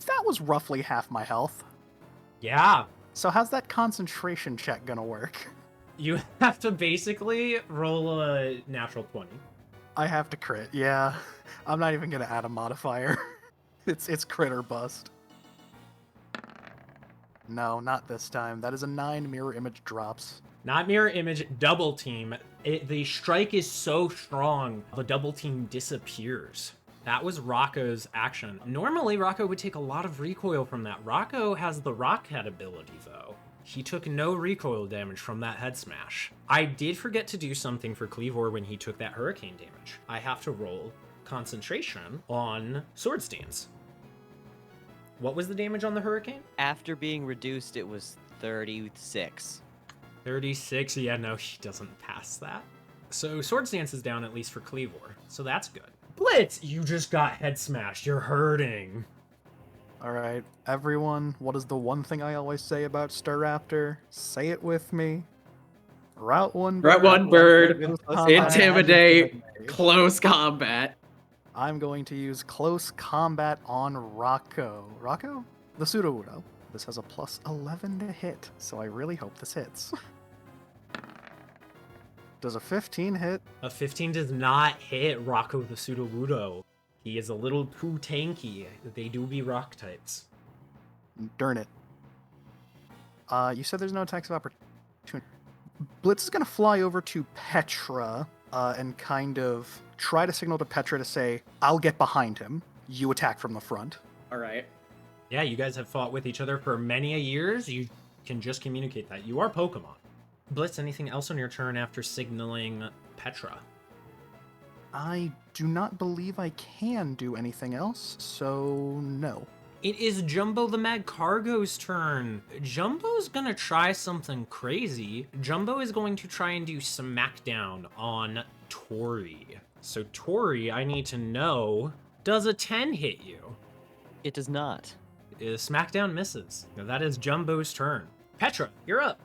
That was roughly half my health. Yeah, So how's that concentration check gonna work? you have to basically roll a natural 20. I have to crit. Yeah, I'm not even gonna add a modifier. It's crit or bust. No, not this time. That is a 9. Mirror image drops. Not mirror image, double team. The strike is so strong, the double team disappears. That was Rocco's action. Normally, Rocco would take a lot of recoil from that. Rocco has the Rock Head ability, though. He took no recoil damage from that head smash. I did forget to do something for Cleavor when he took that hurricane damage. I have to roll concentration on Swords Dance. What was the damage on the hurricane? After being reduced, it was 36. 36, yeah, no, he doesn't pass that. So Swords Dance is down at least for Cleavor, so that's good. Blitz, you just got head smashed, you're hurting. Alright, everyone, what is the one thing I always say about Staraptor? Say it with me. Route one bird. Intimidate. Close combat. I'm going to use close combat on Rocco. Rocco? The Sudowoodo. This has a plus 11 to hit, so I really hope this hits. Does a 15 hit? A 15 does not hit Rocco the Sudowoodo. He is a little too tanky. They do be rock types. Darn it. You said there's no attacks of opportunity. Blitz is going to fly over to Petra and kind of try to signal to Petra to say, I'll get behind him. You attack from the front. All right. Yeah, you guys have fought with each other for many a years. You can just communicate that. You are Pokemon. Blitz, anything else on your turn after signaling Petra? I do not believe I can do anything else, so no. It is Jumbo the Mad Cargo's turn. Jumbo's gonna try something crazy. Jumbo is going to try and do Smackdown on Tori. So Tori, I need to know, does a 10 hit you? It does not. Smackdown misses. Now that is Jumbo's turn. Petra, you're up.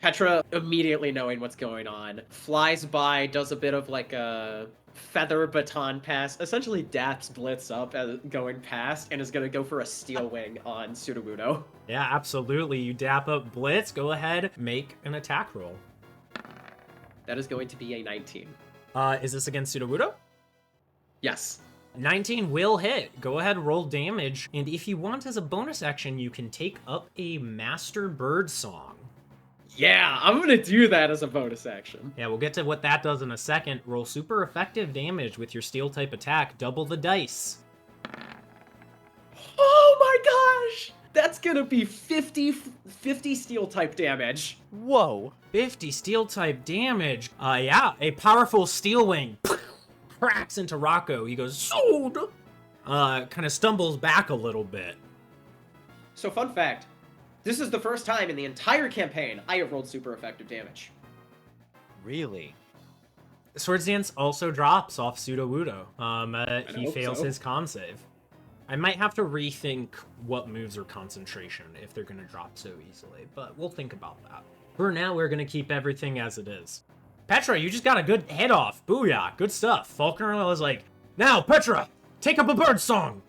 Petra, immediately knowing what's going on, flies by, does a bit of like a feather baton pass, essentially daps Blitz up as going past, and is going to go for a steel wing on Sudowoodo. Yeah, absolutely. You dap up Blitz. Go ahead, make an attack roll. That is going to be a 19. Is this against Sudowoodo? Yes. 19 will hit. Go ahead, roll damage. And if you want as a bonus action, you can take up a Master Bird Song. Yeah, I'm going to do that as a bonus action. Yeah, we'll get to what that does in a second. Roll super effective damage with your steel type attack. Double the dice. Oh my gosh! That's going to be 50 steel type damage. Whoa. 50 steel type damage. Yeah, a powerful steel wing cracks into Rocco. He goes, sold! Kind of stumbles back a little bit. So fun fact, this is the first time in the entire campaign I have rolled super effective damage. Really? Swords Dance also drops off Sudowoodo. He hope fails so. his con save. I might have to rethink what moves are concentration if they're going to drop so easily, but we'll think about that. For now, we're going to keep everything as it is. Petra, you just got a good head off. Booyah. Good stuff. Falkner was like, now, Petra, take up a bird song.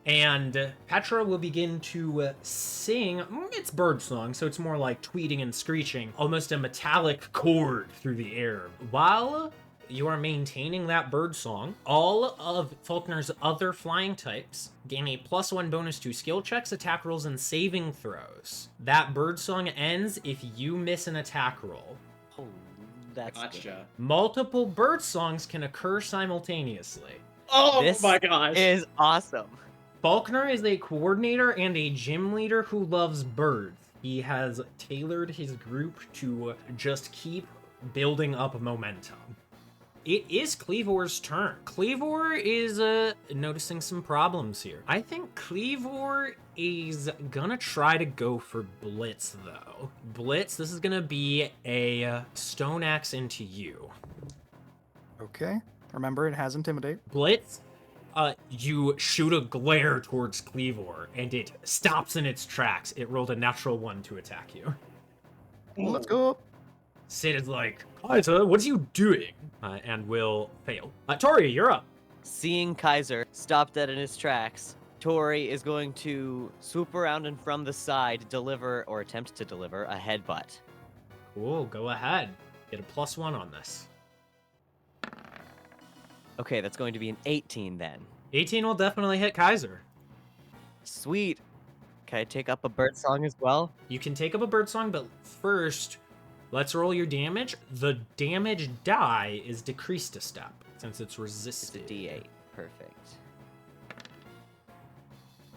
And Petra will begin to sing. It's bird song, so it's more like tweeting and screeching, almost a metallic chord through the air. While you are maintaining that bird song, all of Falkner's other flying types gain a +1 bonus to skill checks, attack rolls, and saving throws. That bird song ends if you miss an attack roll. Oh, that's good. Gotcha. Multiple bird songs can occur simultaneously. Oh This my gosh. is awesome. Falkner is a coordinator and a gym leader who loves birds. He has tailored his group to just keep building up momentum. It is Cleavor's turn. Cleavor is noticing some problems here. I think Cleavor is gonna try to go for Blitz, though. Blitz, this is gonna be a stone axe into you. Okay. Remember, it has Intimidate. Blitz, you shoot a glare towards Cleavor, and it stops in its tracks. It rolled a natural 1 to attack you. Let's go. Sid is like, Kaiser, what are you doing? And will fail. Tori, you're up. Seeing Kaiser stop dead in his tracks, Tori is going to swoop around and from the side deliver, or attempt to deliver, a headbutt. Cool, go ahead. Get a +1 on this. Okay, that's going to be an 18 then. 18 will definitely hit Kaiser. Sweet. Can I take up a bird song as well? You can take up a bird song, but first, let's roll your damage. The damage die is decreased a step, since it's It's resisted. a D8. Perfect.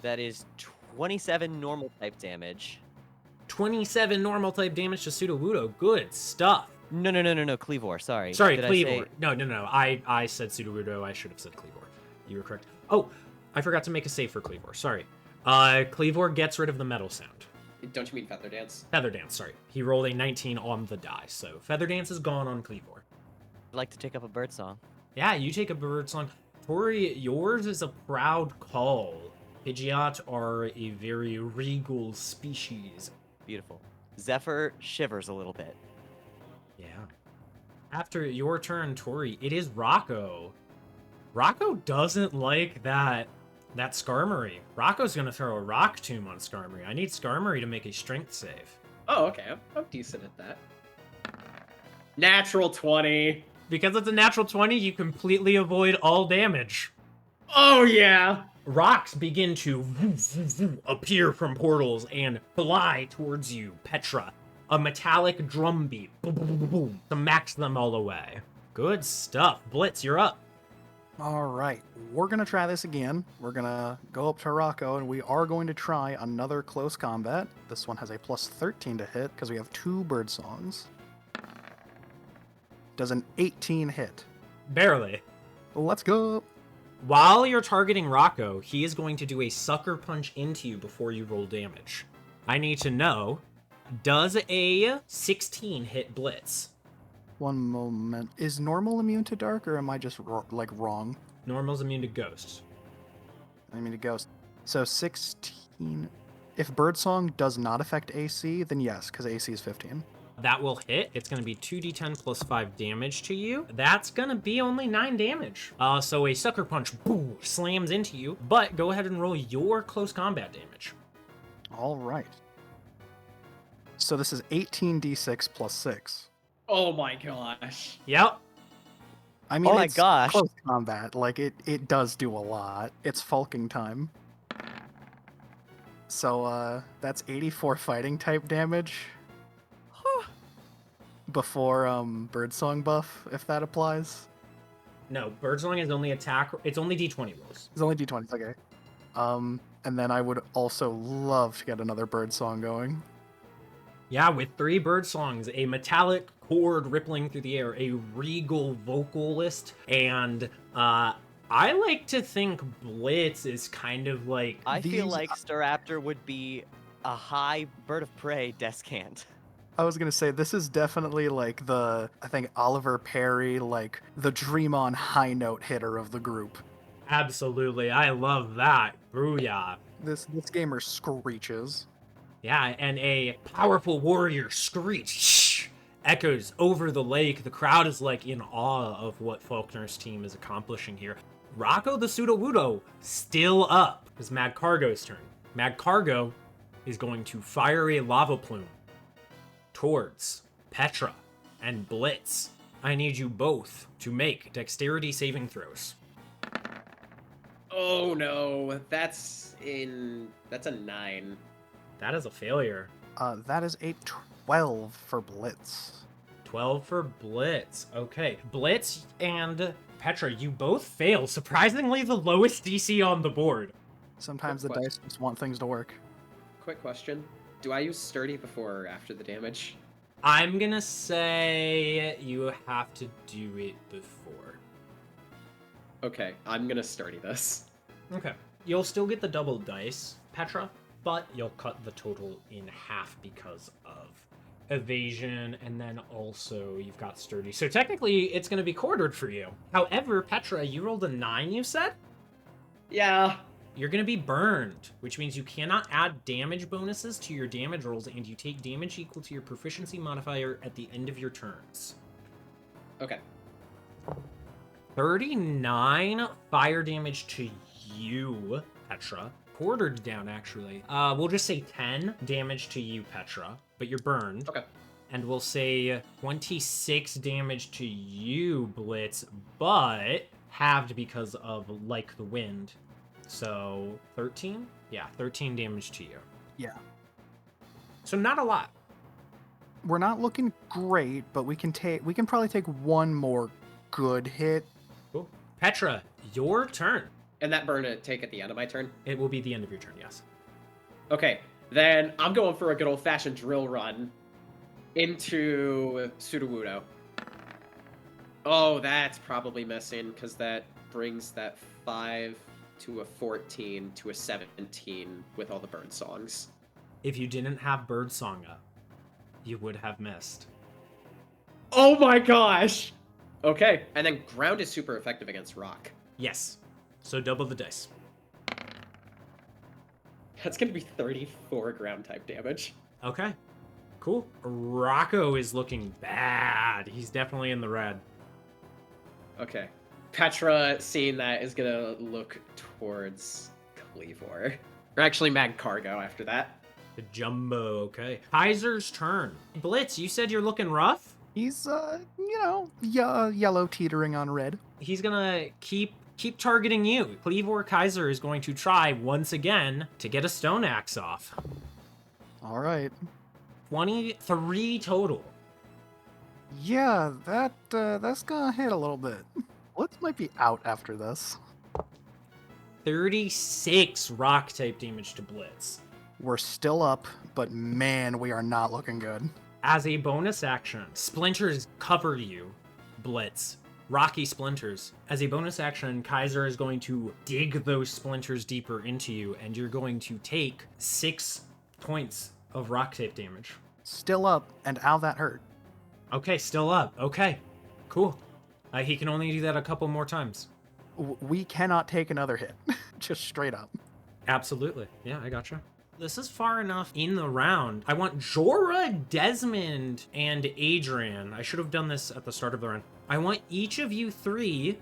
That is 27 normal type damage. 27 normal type damage to Sudowoodo. Good stuff. No, Cleavor, sorry. Sorry, Did I Cleavor. say- No. I said Sudowoodo. I should have said Cleavor. You were correct. Oh, I forgot to make a save for Cleavor. Sorry. Cleavor gets rid of the metal sound. Don't you mean Feather Dance? Feather Dance, sorry. He rolled a 19 on the die, so Feather Dance is gone on Cleavor. I'd like to take up a bird song. Yeah, you take a bird song. Tori, yours is a proud call. Pidgeot are a very regal species. Beautiful. Zephyr shivers a little bit. Yeah. After your turn, Tori, it is Rocco. Rocco doesn't like that Skarmory. Rocco's gonna throw a Rock Tomb on Skarmory. I need Skarmory to make a strength save. Oh, okay. I'm decent at that. Natural 20. Because it's a natural 20, you completely avoid all damage. Oh, yeah. Rocks begin to appear from portals and fly towards you, Petra. A metallic drum beat, boom, boom, boom, boom, to max them all away. Good stuff. Blitz, you're up. All right. We're going to try this again. We're going to go up to Rocco, and we are going to try another close combat. This one has a +13 to hit because we have 2 bird songs. Does an 18 hit? Barely. Let's go. While you're targeting Rocco, he is going to do a sucker punch into you before you roll damage. I need to know, does a 16 hit Blitz? One moment. Is normal immune to dark, or am I just wrong? Normal's immune to ghosts. I mean to ghost. So 16. If Birdsong does not affect AC, then yes, because AC is 15. That will hit. It's going to be 2d10 plus 5 damage to you. That's going to be only 9 damage. So a sucker punch, boom, slams into you. But go ahead and roll your close combat damage. All right. So this is 18d6 plus 6. Oh my gosh. Yep. I mean, Oh my it's gosh. close combat. Like, it does do a lot. It's Falking time. So, that's 84 fighting type damage. Before, Birdsong buff, if that applies. No, Birdsong is only attack. It's only d20 rolls. It's only d20s, okay. And then I would also love to get another Birdsong going. Yeah, with 3 bird songs, a metallic chord rippling through the air, a regal vocalist, and I like to think Blitz is kind of like... I feel These- like Staraptor would be a high bird of prey descant. I was gonna say, this is definitely like I think Oliver Perry, like the Dream On high note hitter of the group. Absolutely, I love that. Booyah. This gamer screeches. Yeah, and a powerful warrior screech echoes over the lake. The crowd is like in awe of what Falkner's team is accomplishing here. Rocco the Sudowoodo still up. It's Mad Cargo's turn. Mad Cargo is going to fire a lava plume towards Petra and Blitz. I need you both to make dexterity saving throws. Oh no, that's a 9. That is a failure. That is a 12 for Blitz. 12 for Blitz. Okay. Blitz and Petra, you both fail. Surprisingly, the lowest DC on the board. Sometimes the Quick dice just want things to work. Quick question. Do I use sturdy before or after the damage? I'm gonna say you have to do it before. Okay, I'm gonna sturdy this. Okay. You'll still get the double dice, Petra, but you'll cut the total in half because of evasion, and then also you've got sturdy. So technically, it's going to be quartered for you. However, Petra, you rolled a 9, you said? Yeah. You're going to be burned, which means you cannot add damage bonuses to your damage rolls, and you take damage equal to your proficiency modifier at the end of your turns. Okay. 39 fire damage to you, Petra. Quartered down, actually. We'll just say 10 damage to you, Petra, but you're burned. Okay. And we'll say 26 damage to you, Blitz, but halved because of like the wind. So 13? Yeah, 13 damage to you. Yeah. So not a lot. We're not looking great, but we can probably take one more good hit. Cool. Petra, your turn. And that burn it take at the end of my turn? It will be the end of your turn, yes. Okay, then I'm going for a good old-fashioned drill run into Sudowoodo. Oh, that's probably missing, because that brings that 5 to a 14 to a 17 with all the bird songs. If you didn't have Birdsong up, you would have missed. Oh my gosh! Okay, and then ground is super effective against rock. Yes. So double the dice. That's gonna be 34 ground type damage. Okay. Cool. Rocco is looking bad. He's definitely in the red. Okay. Petra, seeing that, is gonna look towards Cleavor. Or actually, Mag Cargo after that. The jumbo, okay. Kaiser's turn. Blitz, you said you're looking rough? He's, yellow teetering on red. He's gonna keep targeting you. Cleavor Kaiser is going to try once again to get a stone axe off. All right. 23 total. Yeah, that's gonna hit a little bit. Blitz might be out after this. 36 rock type damage to Blitz. We're still up, but man, we are not looking good. As a bonus action, splinters cover you, Blitz. Rocky splinters. As a bonus action, Kaiser is going to dig those splinters deeper into you, and you're going to take 6 points of rock type damage. Still up, and ow, that hurt. Okay, still up. Okay, cool. He can only do that a couple more times. We cannot take another hit. Just straight up. Absolutely. Yeah, I gotcha. This is far enough in the round. I want Jorah, Desmond, and Adrian. I should have done this at the start of the round. I want each of you 3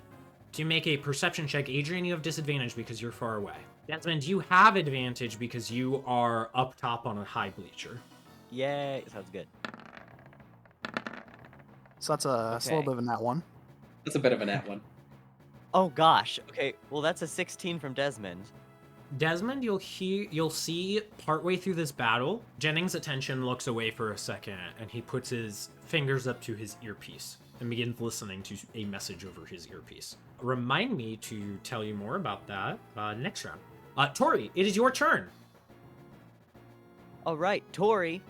to make a perception check. Adrian, you have disadvantage because you're far away. Desmond, you have advantage because you are up top on a high bleacher. Yay, sounds good. So that's a little bit of a nat one. That's a bit of a nat one. Oh gosh. Okay, well that's a 16 from Desmond. Desmond, you'll see partway through this battle, Jennings' attention looks away for a second, and he puts his fingers up to his earpiece and begins listening to a message over his earpiece. Remind me to tell you more about that next round. Tori, it is your turn. All right, Tori,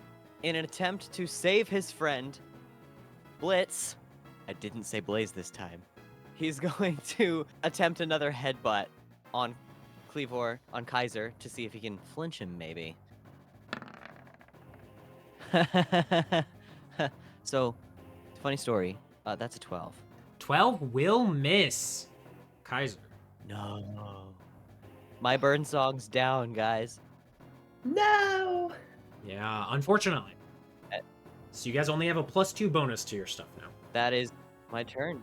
in an attempt to save his friend, Blitz, I didn't say Blaze this time, he's going to attempt another headbutt on Cleavor, on Kaiser, to see if he can flinch him, maybe. So, funny story, that's a 12. 12 will miss. Kaiser. No. My burn song's down, guys. No! Yeah, unfortunately. So you guys only have a +2 bonus to your stuff now. That is my turn.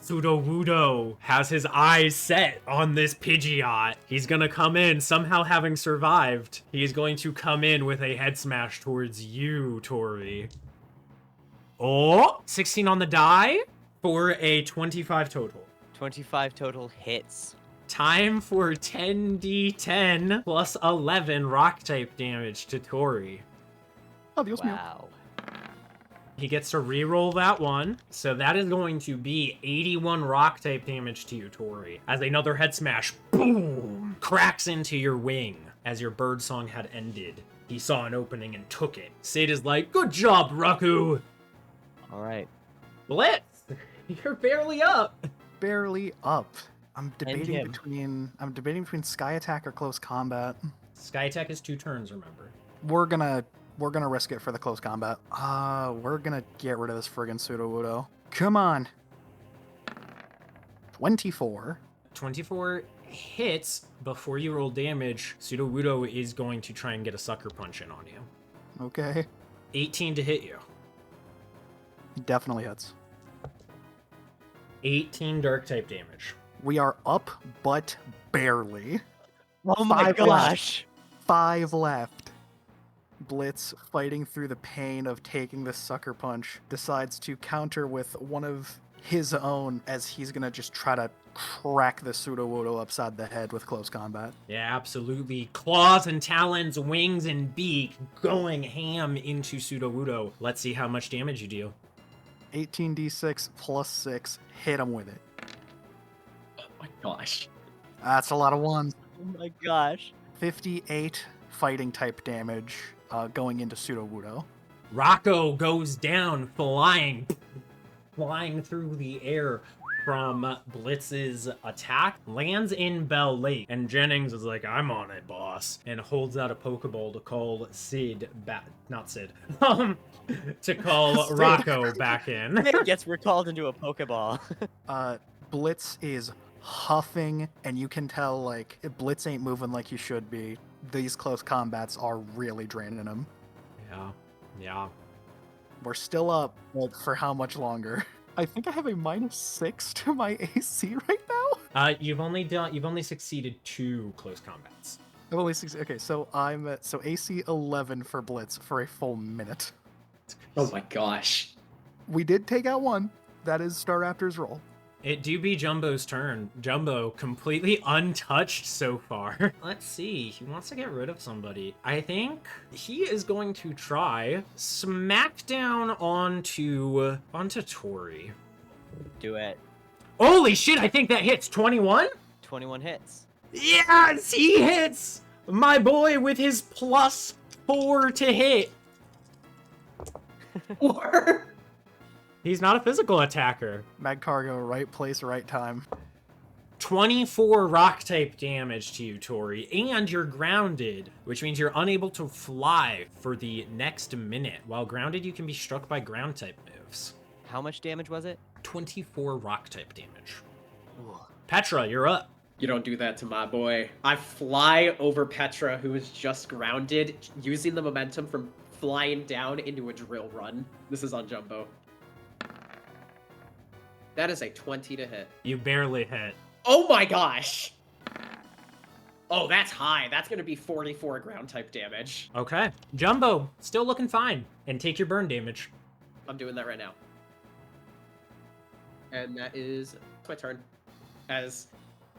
Sudowoodo has his eyes set on this Pidgeot. He's gonna come in, somehow having survived. He's going to come in with a head smash towards you, Tori. Oh, 16 on the die for a 25 total. 25 total hits. Time for 10d10 plus 11 rock type damage to Tori. Oh, Dios mío. Wow. He gets to reroll that one, so that is going to be 81 rock type damage to you, Tori, as another head smash, boom, cracks into your wing as your bird song had ended. He saw an opening and took it. Sid is like, good job, Raku! All right. Blitz, you're barely up. Barely up. I'm debating him. between Sky Attack or Close Combat. Sky attack is 2 turns, remember. We're gonna risk it for the close combat. We're gonna get rid of this friggin' Sudowoodo. Come on. 24. 24 hits. Before you roll damage, Sudowoodo is going to try and get a sucker punch in on you. Okay. 18 to hit you. Definitely hits. 18 dark type damage. We are up, but barely. Oh my 5 gosh. 5 left. Blitz, fighting through the pain of taking the sucker punch, decides to counter with one of his own as he's gonna just try to crack the Sudowoodo upside the head with close combat. Yeah, absolutely. Claws and talons, wings and beak going ham into Sudowoodo. Let's see how much damage you deal. 18d6 plus 6. Hit him with it. Oh my gosh. That's a lot of ones. Oh my gosh. 58 fighting type damage going into Sudowoodo. Rocco goes down, flying through the air from Blitz's attack, lands in Bell Lake, and Jennings is like, I'm on it, boss, and holds out a Pokeball to call Sid back, not Sid, to call Sid. Rocco back in. It gets recalled into a Pokeball. Blitz is huffing, and you can tell, like, Blitz ain't moving like you should be. These close combats are really draining him. Yeah. We're still up, but for how much longer? I think I have a -6 to my AC right now. You've only succeeded 2 close combats. I've only 6. Okay, so I'm at AC 11 for Blitz for a full minute. Oh my gosh. We did take out one. That is Staraptor's roll. It do be Jumbo's turn. Jumbo, completely untouched so far. Let's see, he wants to get rid of somebody. I think he is going to try Smackdown onto Tori. Do it. Holy shit, I think that hits. 21? 21 hits. Yes, he hits! My boy with his +4 to hit. Or He's not a physical attacker. Magcargo, right place, right time. 24 rock type damage to you, Tori, and you're grounded, which means you're unable to fly for the next minute. While grounded, you can be struck by ground type moves. How much damage was it? 24 rock type damage. Petra, you're up. you don't do that to my boy. I fly over Petra, who is just grounded, using the momentum from flying down into a drill run. This is on Jumbo. That is a 20 to hit. You barely hit. Oh my gosh! Oh, that's high. That's gonna be 44 ground type damage. Okay. Jumbo, still looking fine. And take your burn damage. I'm doing that right now. And that is my turn. As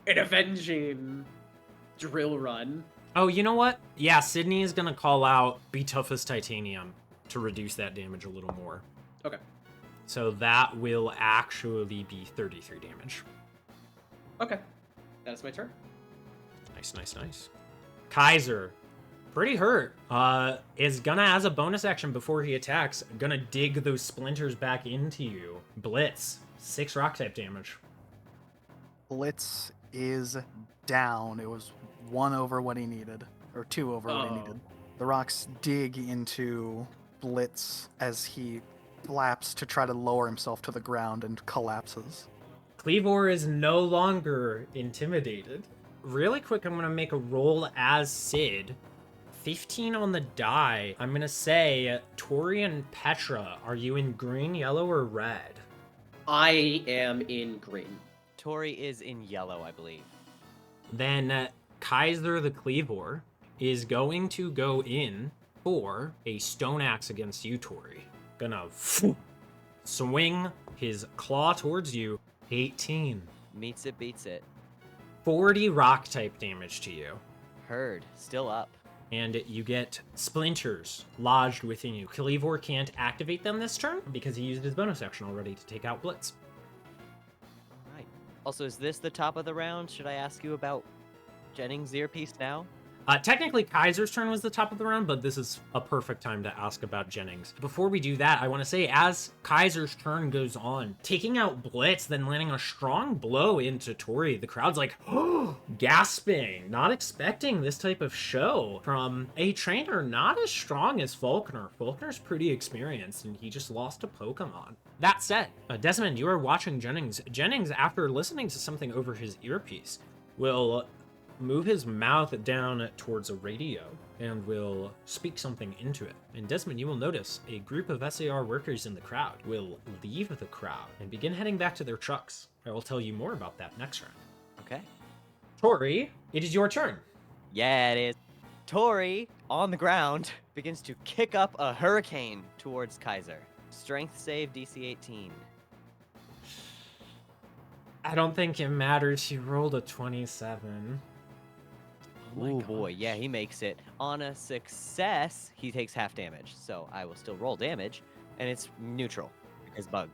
an avenging drill run. Oh, you know what? Yeah, Sydney is gonna call out Be Tough as Titanium to reduce that damage a little more. Okay. So that will actually be 33 damage. Okay. That is my turn. Nice. Kaiser, pretty hurt. Is gonna, as a bonus action before he attacks, gonna dig those splinters back into you. Blitz, 6 rock type damage. Blitz is down. It was 1 over what he needed, or 2 over what he needed. The rocks dig into Blitz as he flaps to try to lower himself to the ground and collapses. Cleavor is no longer intimidated. Really quick, I'm gonna make a roll as Sid. 15 on the die. I'm gonna say, Tori and Petra, are you in green, yellow, or red? I am in green. Tori is in yellow, I believe. Then Kaiser the Cleavor is going to go in for a stone axe against you, Tori. Gonna swing his claw towards you. 18. Meets it, beats it. 40 rock type damage to you. Heard. Still up. And you get splinters lodged within you. Cleavor can't activate them this turn because he used his bonus action already to take out Blitz. Right. Also, is this the top of the round? Should I ask you about Jennings' earpiece now? Technically, Kaiser's turn was the top of the round, but this is a perfect time to ask about Jennings. Before we do that, I want to say, as Kaiser's turn goes on, taking out Blitz, then landing a strong blow into Tori, the crowd's like, oh, gasping, not expecting this type of show from a trainer not as strong as Falkner. Falkner's pretty experienced, and he just lost a Pokemon. That said, Desmond, you are watching Jennings. Jennings, after listening to something over his earpiece, will move his mouth down towards a radio and will speak something into it. And Desmond, you will notice a group of SAR workers in the crowd will leave the crowd and begin heading back to their trucks. I will tell you more about that next round. Okay. Tori, it is your turn. Yeah, it is. Tori, on the ground, begins to kick up a hurricane towards Kaiser. Strength save DC 18. I don't think it matters. He rolled a 27. Oh boy, yeah, he makes it. On a success, he takes half damage. So I will still roll damage, and it's neutral because bug.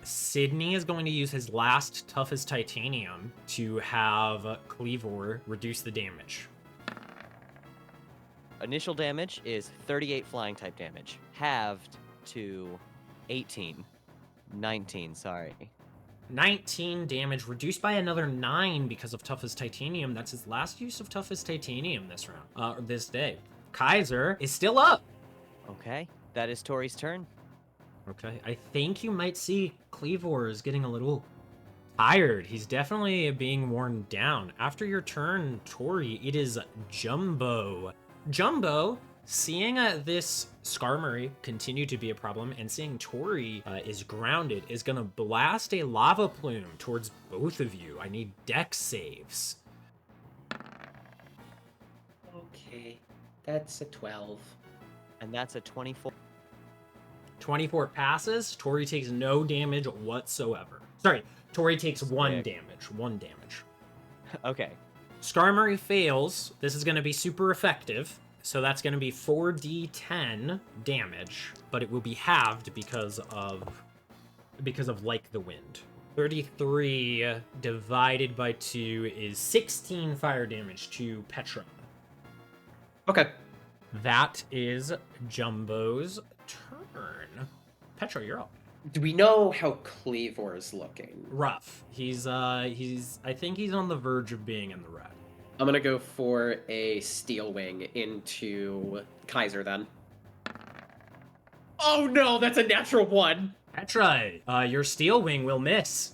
Sydney is going to use his last toughest titanium to have Cleavor reduce the damage. Initial damage is 38 flying type damage, halved to 18. 19, sorry. 19 damage, reduced by another 9 because of toughest titanium. That's his last use of toughest titanium this round, or this day. Kaiser is still up. Okay, that is Tori's turn. Okay, I think you might see Cleavor is getting a little tired. He's definitely being worn down. After your turn, Tori, it is Jumbo. Jumbo, seeing this Skarmory continue to be a problem and seeing Tori is grounded, is going to blast a lava plume towards both of you. I need dex saves. Okay, that's a 12. And that's a 24. 24 passes. Tori takes no damage whatsoever. Sorry, Tori takes 1 Sick. damage. 1 damage. Okay. Skarmory fails. This is going to be super effective. So that's going to be 4d10 damage, but it will be halved because of like the wind. 33 divided by 2 is 16 fire damage to Petra. Okay. That is Jumbo's turn. Petra, you're up. Do we know how Cleavor is looking? Rough. I think he's on the verge of being in the red. I'm gonna go for a Steel Wing into Kaiser then. Oh no, that's a natural 1! Petra, your Steel Wing will miss.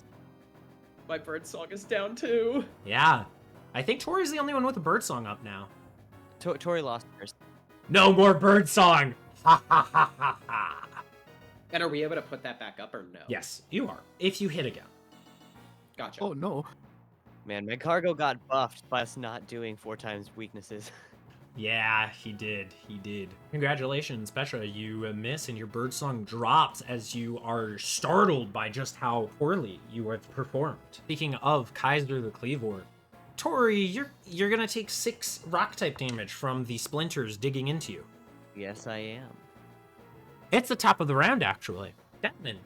My bird song is down too. Yeah. I think Tori's the only one with a bird song up now. Tori lost hers. No more bird song! Ha ha ha ha ha. And are we able to put that back up or no? Yes, you are. If you hit again. Gotcha. Oh no. Man, my cargo got buffed by us not doing 4 times weaknesses. Yeah, he did. He did. Congratulations, Petra. You miss and your bird song drops as you are startled by just how poorly you have performed. Speaking of Kaiser the Cleavor, Tori, you're gonna take 6 rock type damage from the splinters digging into you. Yes, I am. It's the top of the round, actually. Batman,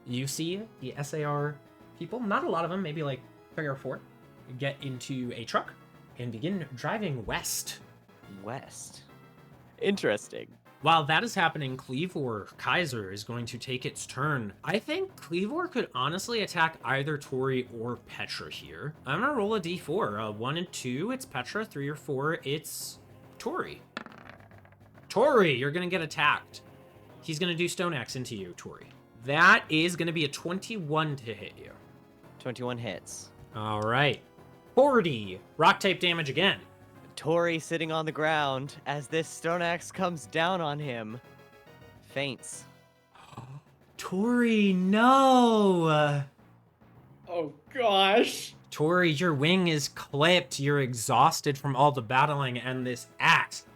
you see the SAR people, not a lot of them, maybe like 3 or 4, get into a truck and begin driving west. West. Interesting. While that is happening, Cleavor Kaiser is going to take its turn. I think Cleavor could honestly attack either Tori or Petra here. I'm gonna roll a d4. 1 and 2, it's Petra. 3 or 4, it's Tori. Tori, you're gonna get attacked. He's gonna do Stone Axe into you, Tori. That is gonna be a 21 to hit you. 21 hits. All right. 40 rock type damage again. Tori, sitting on the ground, as this stone axe comes down on him, faints. Tori, no! Oh gosh. Tori, your wing is clipped. You're exhausted from all the battling, and this axe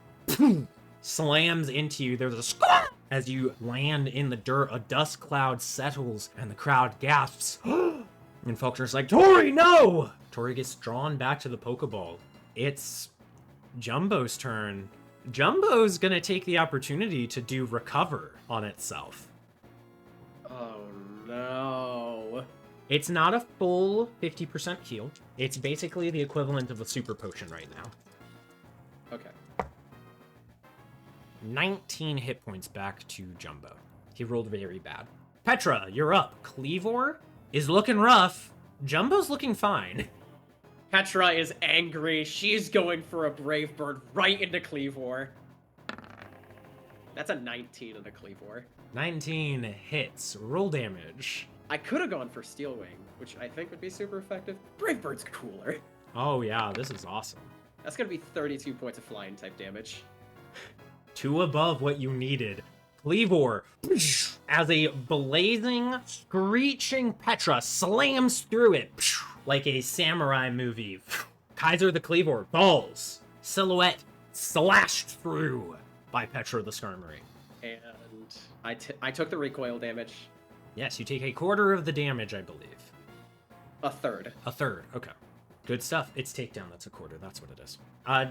slams into you. There's a squawk as you land in the dirt. A dust cloud settles, and the crowd gasps. And Falkner's like, Tori, no! Tori gets drawn back to the Pokeball. It's Jumbo's turn. Jumbo's gonna take the opportunity to do recover on itself. Oh no. It's not a full 50% heal. It's basically the equivalent of a super potion right now. Okay. 19 hit points back to Jumbo. He rolled very bad. Petra, you're up. Cleavor is looking rough. Jumbo's looking fine. Petra is angry. She's going for a Brave Bird right into Cleavor. That's a 19 on a Cleavor. 19 hits. Roll damage. I could have gone for Steel Wing, which I think would be super effective. Brave Bird's cooler. Oh yeah, this is awesome. That's gonna be 32 points of flying type damage. 2 above what you needed. Cleavor, as a blazing, screeching Petra slams through it like a samurai movie. Kaiser the Cleavor falls, silhouette slashed through by Petra the Skarmory. And I took the recoil damage. Yes, you take a quarter of the damage, I believe. A third. A third, okay. Good stuff. It's takedown, that's a quarter, that's what it is.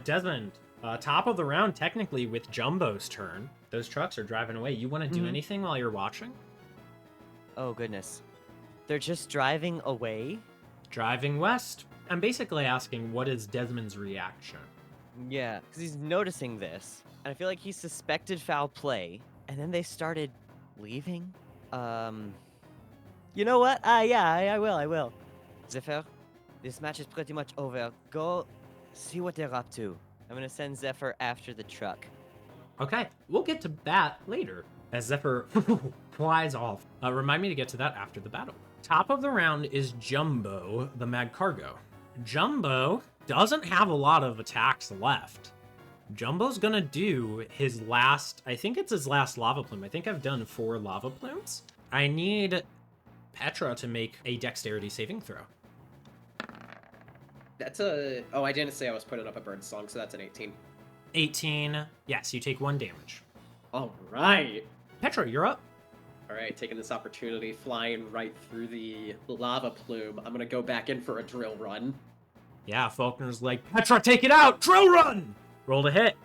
Desmond, top of the round technically with Jumbo's turn. Those trucks are driving away. You want to do anything while you're watching? Oh, goodness. They're just driving away? Driving west. I'm basically asking, what is Desmond's reaction? Yeah, because he's noticing this, and I feel like he suspected foul play, and then they started leaving? You know what? Yeah, I will. Zephyr, this match is pretty much over. Go see what they're up to. I'm gonna send Zephyr after the truck. Okay, we'll get to that later, as Zephyr flies off. Remind me to get to that after the battle. Top of the round is Jumbo, the Mag Cargo. Jumbo doesn't have a lot of attacks left. Jumbo's gonna do his last, I think it's his last Lava Plume. I think I've done 4 Lava Plumes. I need Petra to make a dexterity saving throw. That's a... Oh, I didn't say I was putting up a bird song, so that's an 18. 18, yes, you take 1 damage. All right. Petra, you're up. All right, taking this opportunity, flying right through the lava plume. I'm gonna go back in for a drill run. Yeah, Falkner's like, Petra, take it out! Drill run! Roll to hit.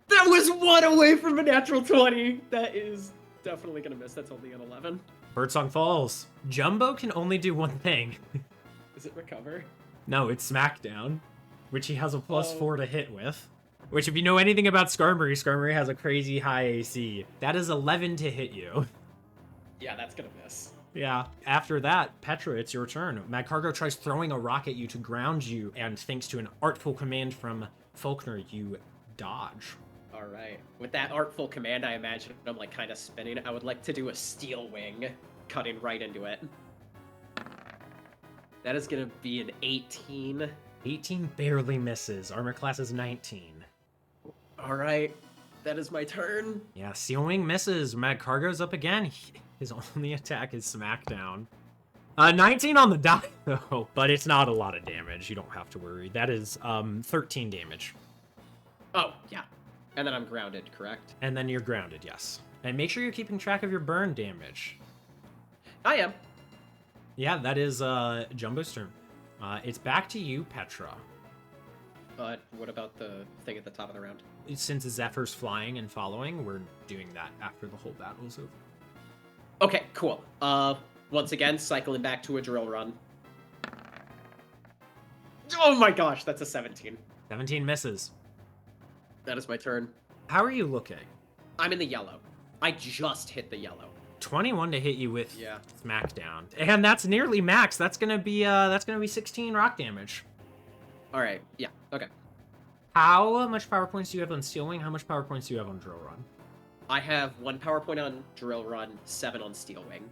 That was 1 away from a natural 20. That is definitely gonna miss. That's only an 11. Birdsong falls. Jumbo can only do one thing. Is it recover? No, it's Smackdown, which he has a plus Oh. 4 to hit with. Which, if you know anything about Skarmory, Skarmory has a crazy high AC. That is 11 to hit you. Yeah, that's gonna miss. Yeah. After that, Petra, it's your turn. Magcargo tries throwing a rock at you to ground you, and thanks to an artful command from Falkner, you dodge. All right. With that artful command, I imagine I'm like kind of spinning. I would like to do a steel wing, cutting right into it. That is gonna be an 18. 18 barely misses. Armor class is 19. All right. That is my turn. Yeah, Steel Wing misses. Magcargo's up again. His only attack is Smackdown. 19 on the die, though, but it's not a lot of damage. You don't have to worry. That is 13 damage. Oh, yeah. And then I'm grounded, correct? And then you're grounded, yes. And make sure you're keeping track of your burn damage. I am. Yeah, that is Jumbo's turn. It's back to you, Petra. What about the thing at the top of the round? Since Zephyr's flying and following, we're doing that after the whole battle is over. Okay, cool. Once again, cycling back to a drill run. Oh my gosh, that's a 17. 17 misses. That is my turn. How are you looking? I'm in the yellow. I just hit the yellow. 21 to hit you with Yeah. Smackdown. And that's nearly max. That's gonna be 16 rock damage. Alright, yeah, okay. How much power points do you have on Steel Wing? How much power points do you have on Drill Run? I have 1 power point on drill run, 7 on steel wing.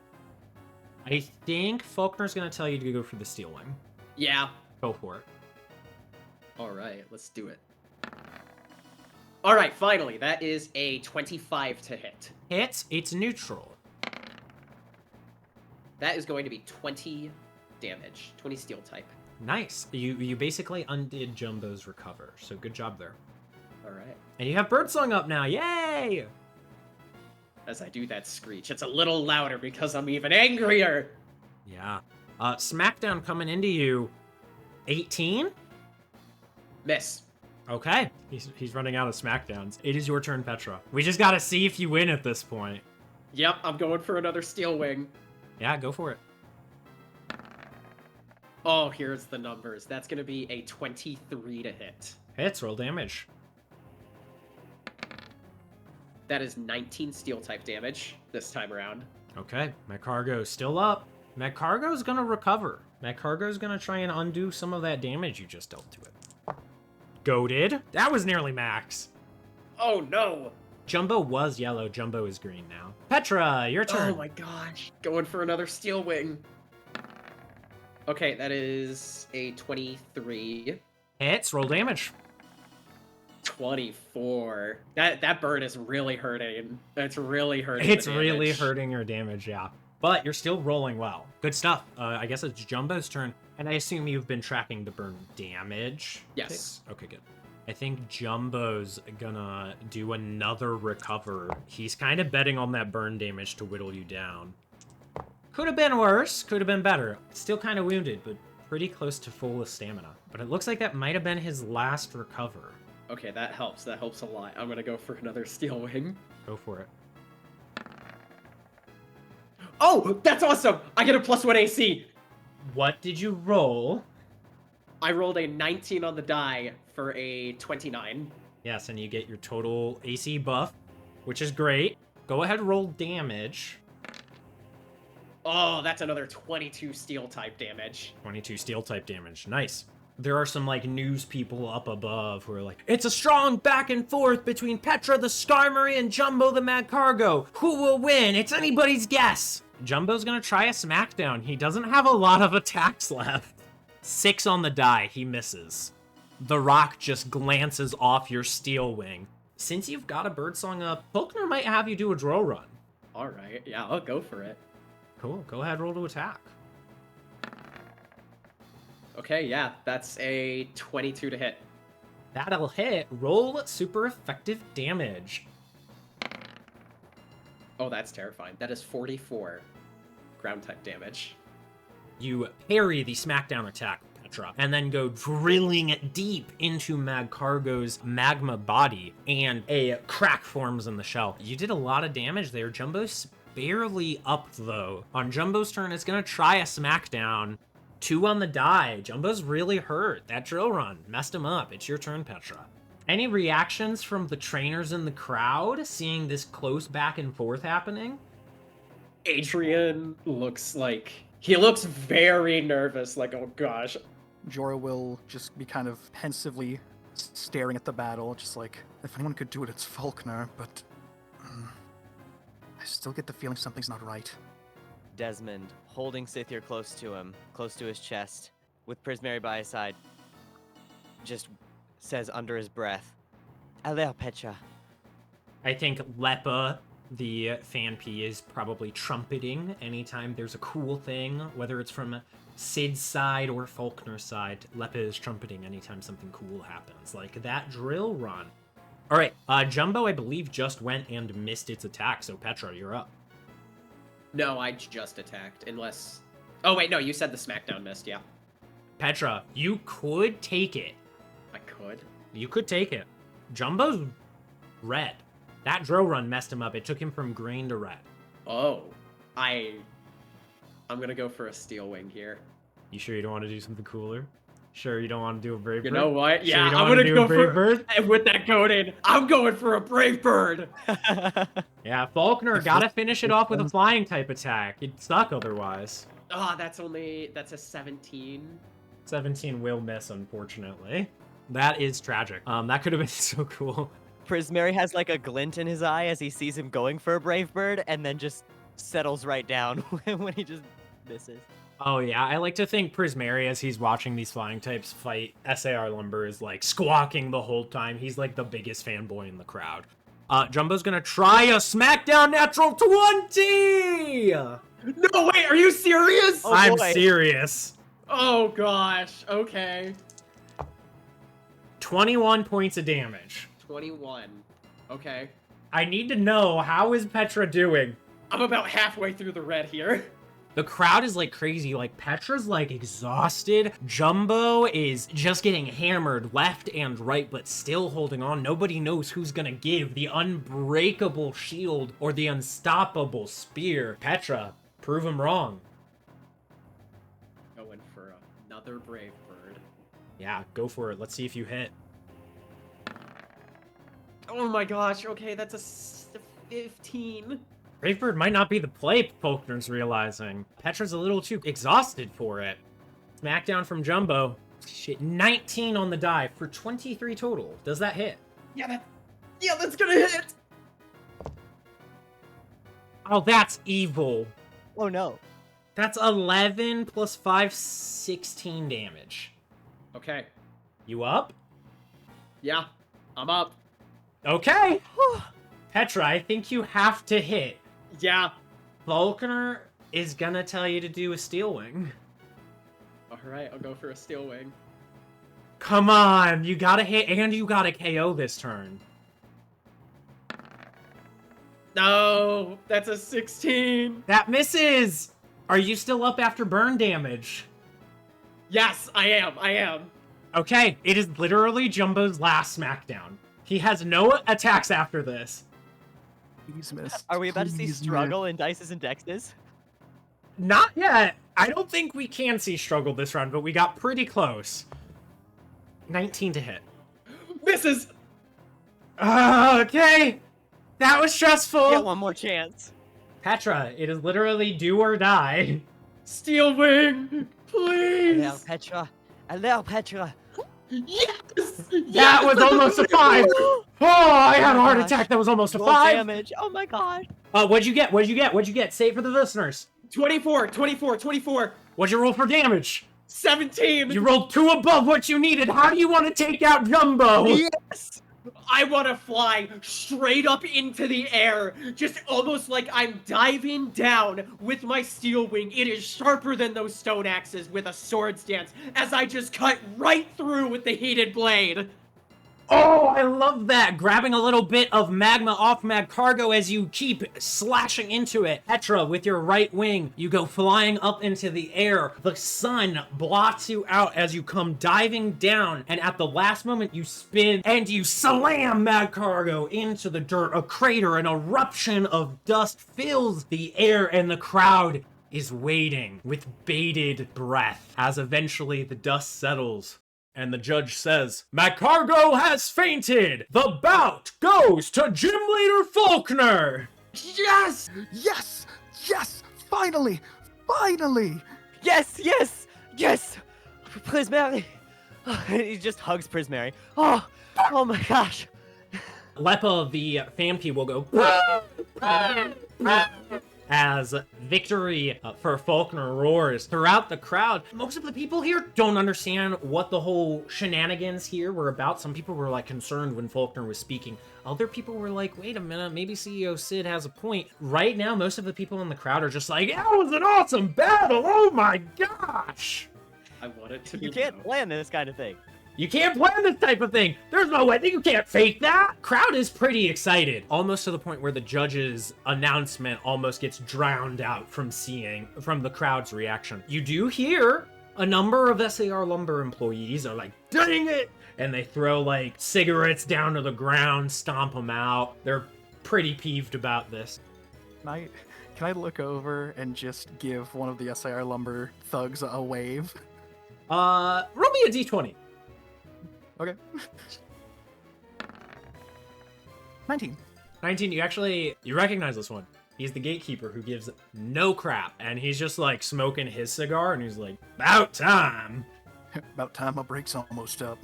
I think Falkner's gonna tell you to go for the Steel Wing. Yeah, Go for it. All right, let's do it. All right, finally, that is a 25 to hit. Hits, it's neutral. That is going to be 20 damage, 20 steel type. Nice. You basically undid Jumbo's recover, so good job there. All right. And you have Birdsong up now, yay! As I do that screech, it's a little louder because I'm even angrier. Yeah. Smackdown coming into you. 18? Miss. Okay. He's running out of smackdowns. It is your turn, Petra. We just gotta see if you win at this point. Yep, I'm going for another steel wing. Yeah, go for it. Oh, here's the numbers. That's going to be a 23 to hit. Hits, roll damage. That is 19 steel type damage this time around. Okay, Magcargo's still up. Magcargo's gonna recover. Magcargo's gonna try and undo some of that damage you just dealt to it. Goated. That was nearly max. Oh no! Jumbo was yellow, Jumbo is green now. Petra, your turn. Oh my gosh. Going for another steel wing. Okay, that is a 23. Hits, roll damage. 24. That bird is really hurting. It's really hurting. It's the really damage. hurting your damage, yeah. But you're still rolling well. Good stuff. I guess it's Jumbo's turn, and I assume you've been tracking the burn damage. Yes. Okay, good. I think Jumbo's gonna do another recover. He's kind of betting on that burn damage to whittle you down. Could have been worse, could have been better. Still kind of wounded, but pretty close to full of stamina. But it looks like that might have been his last recover. Okay, that helps. That helps a lot. I'm gonna go for another steel wing. Go for it. Oh, that's awesome! I get a +1 AC! What did you roll? I rolled a 19 on the die for a 29. Yes, and you get your total AC buff, which is great. Go ahead, roll damage. Oh, that's another 22 steel type damage. 22 steel type damage. Nice. There are some like news people up above who are like, it's a strong back and forth between Petra the Skarmory and Jumbo the Magcargo. Who will win? It's anybody's guess. Jumbo's gonna try a smackdown. He doesn't have a lot of attacks left. 6 on the die, he misses. The rock just glances off your steel wing. Since you've got a birdsong up, Falkner might have you do a drill run. All right, yeah, I'll go for it. Cool, go ahead, roll to attack. Okay, yeah, that's a 22 to hit. That'll hit. Roll super effective damage. Oh, that's terrifying. That is 44 ground type damage. You parry the smackdown attack, Petra, and then go drilling deep into Magcargo's magma body, and a crack forms in the shell. You did a lot of damage there. Jumbo's barely up, though. On Jumbo's turn, it's gonna try a smackdown. 2 on the die. Jumbo's really hurt. That drill run messed him up. It's your turn, Petra. Any reactions from the trainers in the crowd seeing this close back and forth happening? Adrian looks like... He looks very nervous, like, oh gosh. Jorah will just be kind of pensively staring at the battle, just like, if anyone could do it, it's Falkner, but... I still get the feeling something's not right. Desmond, holding Scythier close to him, close to his chest, with Prismary by his side, just says under his breath, Aleo Petra. I think Lepa, the fan P, is probably trumpeting anytime there's a cool thing, whether it's from Sid's side or Falkner's side. Lepa is trumpeting anytime something cool happens, like that drill run. All right, Jumbo, I believe, just went and missed its attack, so Petra, you're up. No, I just attacked, unless... Oh, wait, no, you said the smackdown missed, yeah. Petra, you could take it. I could. You could take it. Jumbo's red. That drill run messed him up. It took him from green to red. Oh, I'm gonna go for a steel wing here. You sure you don't want to do something cooler? Sure you don't want to do a brave bird? You know what? Sure Yeah, you don't I'm wanna gonna do a go brave for... bird? And with that coding, I'm going for a brave bird! Yeah, Falkner gotta finish it off with a flying type attack. It'd suck otherwise. Ah, that's a 17. 17 will miss, unfortunately. That is tragic. That could have been so cool. Prismary has like a glint in his eye as he sees him going for a brave bird, and then just settles right down when he just misses. Oh yeah, I like to think Prismari, as he's watching these flying types fight SAR Lumber, is like squawking the whole time. He's like the biggest fanboy in the crowd. Jumbo's gonna try a SmackDown natural 20! No, wait, are you serious? Oh, I'm boy. serious. Oh gosh, okay. 21 points of damage. 21. Okay. I need to know, how is Petra doing? I'm about halfway through the red here. The crowd is like crazy. Like, Petra's like exhausted. Jumbo is just getting hammered left and right, but still holding on. Nobody knows who's gonna give the unbreakable shield or the unstoppable spear. Petra, prove him wrong. Going for another brave bird. Yeah, go for it. Let's see if you hit. Oh my gosh, okay, that's a 15. Bravebird might not be the play, Falkner's realizing. Petra's a little too exhausted for it. Smackdown from Jumbo. Shit, 19 on the die for 23 total. Does that hit? Yeah, that's gonna hit. Oh, that's evil. Oh no. That's 11 plus 5, 16 damage. Okay, You up? yeah, I'm up. Okay. Petra, I think you have to hit. Yeah. Falkner is gonna tell you to do a steel wing. Alright, I'll go for a steel wing. Come on, you gotta hit and you gotta KO this turn. No, that's a 16. That misses! Are you still up after burn damage? Yes, I am. Okay, it is literally Jumbo's last smackdown. He has no attacks after this. Please miss. Are we about to see Please struggle in Dices and Dexes? Not yet. I don't think we can see struggle this round, but we got pretty close. 19 to hit. Misses. Okay. That was stressful. Get one more chance. Petra, it is literally do or die. Steel wing, please. Allow Petra. Allow Petra. Yes. That was almost a 5. Oh, I had a heart gosh. attack. That was almost a Roll 5. damage. Oh my god. What'd you get? What'd you get? What'd you get? Say it for the listeners. 24. What'd you roll for damage? 17. You rolled 2 above what you needed. How do you want to take out Jumbo? Yes. I want to fly straight up into the air, just almost like I'm diving down with my steel wing. It is sharper than those stone axes with a sword's dance, as I just cut right through with the heated blade. Oh, I love that. Grabbing a little bit of magma off mag cargo as you keep slashing into it. Petra, with your right wing, you go flying up into the air. The sun blots you out as you come diving down. And at the last moment, you spin and you slam mag cargo into the dirt. A crater, an eruption of dust fills the air, and the crowd is waiting with bated breath as eventually the dust settles. And the judge says, Macargo has fainted! The bout goes to Gym Leader Falkner! Yes! Yes! Yes! Finally! Finally! Yes, yes, yes! Prismari! Oh, he just hugs Prismari. Oh my gosh! Lepa, the Famke, will go as victory for Falkner roars throughout the crowd. Most of the people here don't understand what the whole shenanigans here were about. Some people were like concerned when Falkner was speaking. Other people were like, wait a minute, maybe CEO Sid has a point. Right now, most of the people in the crowd are just like, that was an awesome battle, oh my gosh! I want it to be. You can't plan this kind of thing. You can't plan this type of thing. There's no way that you can't fake that. Crowd is pretty excited, almost to the point where the judge's announcement almost gets drowned out from the crowd's reaction. You do hear a number of SAR Lumber employees are like, dang it! And they throw like cigarettes down to the ground, stomp them out. They're pretty peeved about this. Can I look over and just give one of the SIR Lumber thugs a wave? Roll me a d20. Okay. 19. 19, you recognize this one. He's the gatekeeper who gives no crap, and he's just like smoking his cigar, and he's like, about time. About time my break's almost up.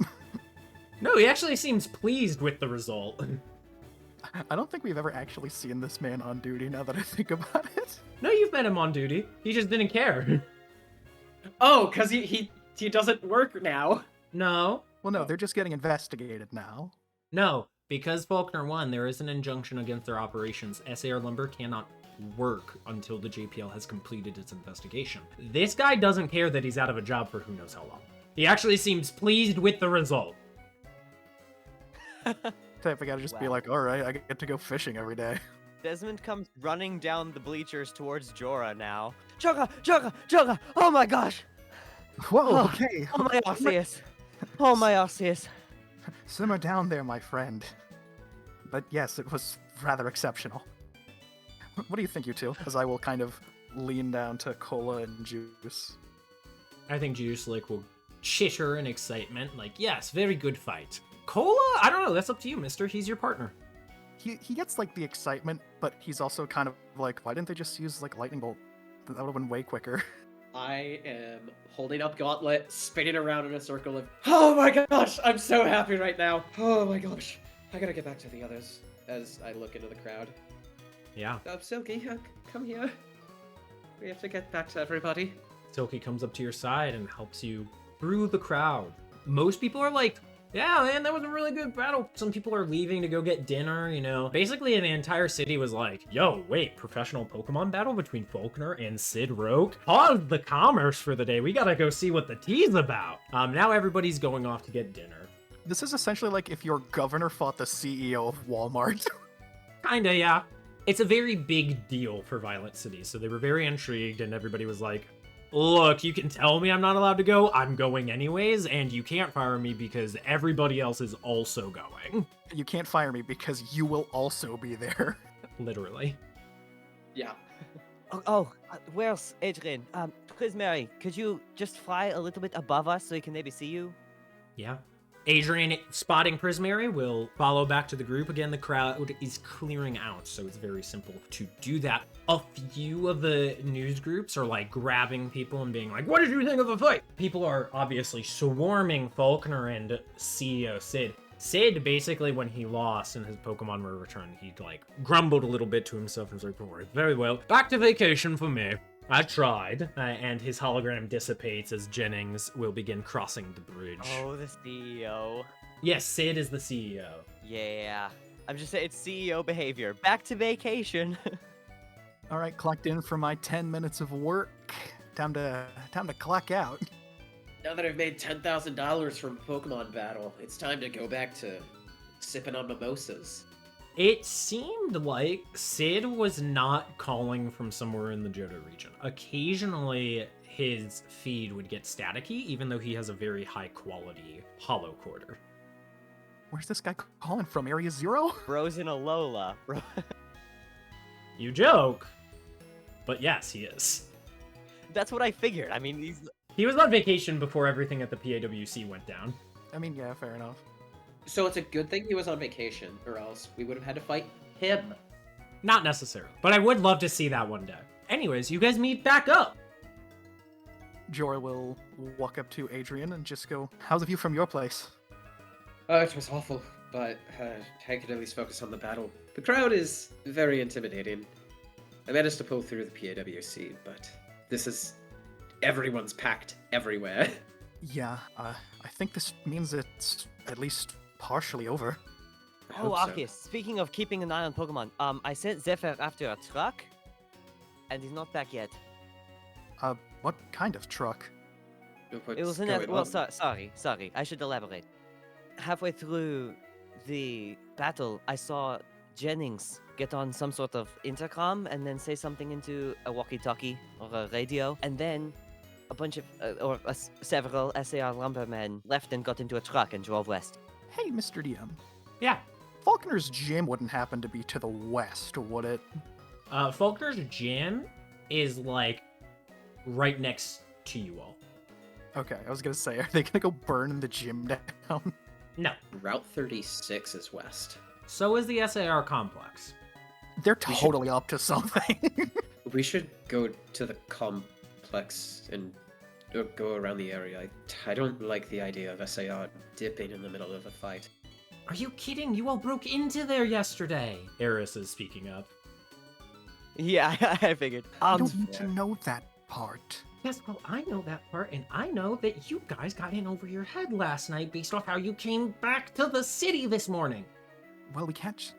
No, he actually seems pleased with the result. I don't think we've ever actually seen this man on duty now that I think about it. No, you've met him on duty. He just didn't care. Oh, because he doesn't work now. No, Well, no, they're just getting investigated now. no, because Falkner won, there is an injunction against their operations. SAR Lumber cannot work until the JPL has completed its investigation. This guy doesn't care that he's out of a job for who knows how long. He actually seems pleased with the result. Type of guy to just be Wow. like, all right, I get to go fishing every day. Desmond comes running down the bleachers towards Jorah now. Jorah! Oh my gosh! Whoa, Oh, okay. Oh my Arceus! Oh my Arceus! Simmer down there, my friend. But yes, it was rather exceptional. What do you think, you two? As I will kind of lean down to Cola and Juice. I think Juice like will chitter in excitement, like, yes, very good fight. Cola? I don't know, that's up to you, mister. He's your partner. He gets like the excitement, but he's also kind of like, why didn't they just use like lightning bolt? That would have been way quicker. I am holding up Gauntlet, spinning around in a circle of, oh my gosh, I'm so happy right now. Oh my gosh. I gotta get back to the others as I look into the crowd. Yeah. Silky, come here. We have to get back to everybody. Silky comes up to your side and helps you through the crowd. Most people are like, yeah, man, that was a really good battle. Some people are leaving to go get dinner, you know. Basically, the entire city was like, yo, wait, professional Pokemon battle between Falkner and Sid Roke? Pause the commerce for the day. We gotta go see what the tea's about. Now everybody's going off to get dinner. This is essentially like if your governor fought the CEO of Walmart. Kinda, yeah. It's a very big deal for Violent City, so they were very intrigued, and everybody was like, look, you can tell me I'm not allowed to go, I'm going anyways, and you can't fire me because everybody else is also going. You can't fire me because you will also be there. Literally. Yeah. Where's Adrian? Please, Mary, could you just fly a little bit above us so we can maybe see you? Yeah. Adrian, spotting Prismary, will follow back to the group. Again, the crowd is clearing out, so it's very simple to do that. A few of the news groups are like grabbing people and being like, what did you think of the fight? People are obviously swarming Falkner and CEO Sid. Sid, basically, when he lost and his Pokemon were returned, he like grumbled a little bit to himself and was like, don't worry, very well. Back to vacation for me. I tried, and his hologram dissipates as Jennings will begin crossing the bridge. Oh, the CEO. Yes, Sid is the CEO. Yeah. I'm just saying, it's CEO behavior. Back to vacation. All right, clocked in for my 10 minutes of work. Time to clock out. Now that I've made $10,000 from Pokemon battle, it's time to go back to sipping on mimosas. It seemed like Sid was not calling from somewhere in the Johto region. Occasionally, his feed would get staticky, even though he has a very high quality holo quarter. Where's this guy calling from? Area 0? Bro's in a Lola. Bro. You joke, but yes, he is. That's what I figured. I mean, He was on vacation before everything at the PAWC went down. I mean, yeah, fair enough. So it's a good thing he was on vacation, or else we would have had to fight him. Not necessarily, but I would love to see that one day. Anyways, you guys meet back up. Jorah will walk up to Adrian and just go, how's the view from your place? It was awful, but I could at least focus on the battle. The crowd is very intimidating. I managed to pull through the PAWC, but this is... everyone's packed everywhere. Yeah, I think this means it's at least partially over. I Oh, hope so. Arceus, speaking of keeping an eye on Pokemon, I sent Zephyr after a truck, and he's not back yet. What kind of truck? What's It was in going well, on? sorry, I should elaborate. Halfway through the battle, I saw Jennings get on some sort of intercom and then say something into a walkie-talkie or a radio, and then a bunch of, several SAR lumbermen left and got into a truck and drove west. Hey, Mr. DM. Yeah. Falkner's gym wouldn't happen to be to the west, would it? Falkner's gym is like right next to you all. Okay, I was gonna say, are they gonna go burn the gym down? No. Route 36 is west. So is the SAR complex. They're We should- totally up to something. We should go to the complex and go around the area. I don't like the idea of SAR dipping in the middle of a fight. Are you kidding? You all broke into there yesterday. Eris is speaking up. Yeah, I figured. I don't need to Yeah. know that, part. Yes, well, I know that part, and I know that you guys got in over your head last night based off how you came back to the city this morning. Well, we can't.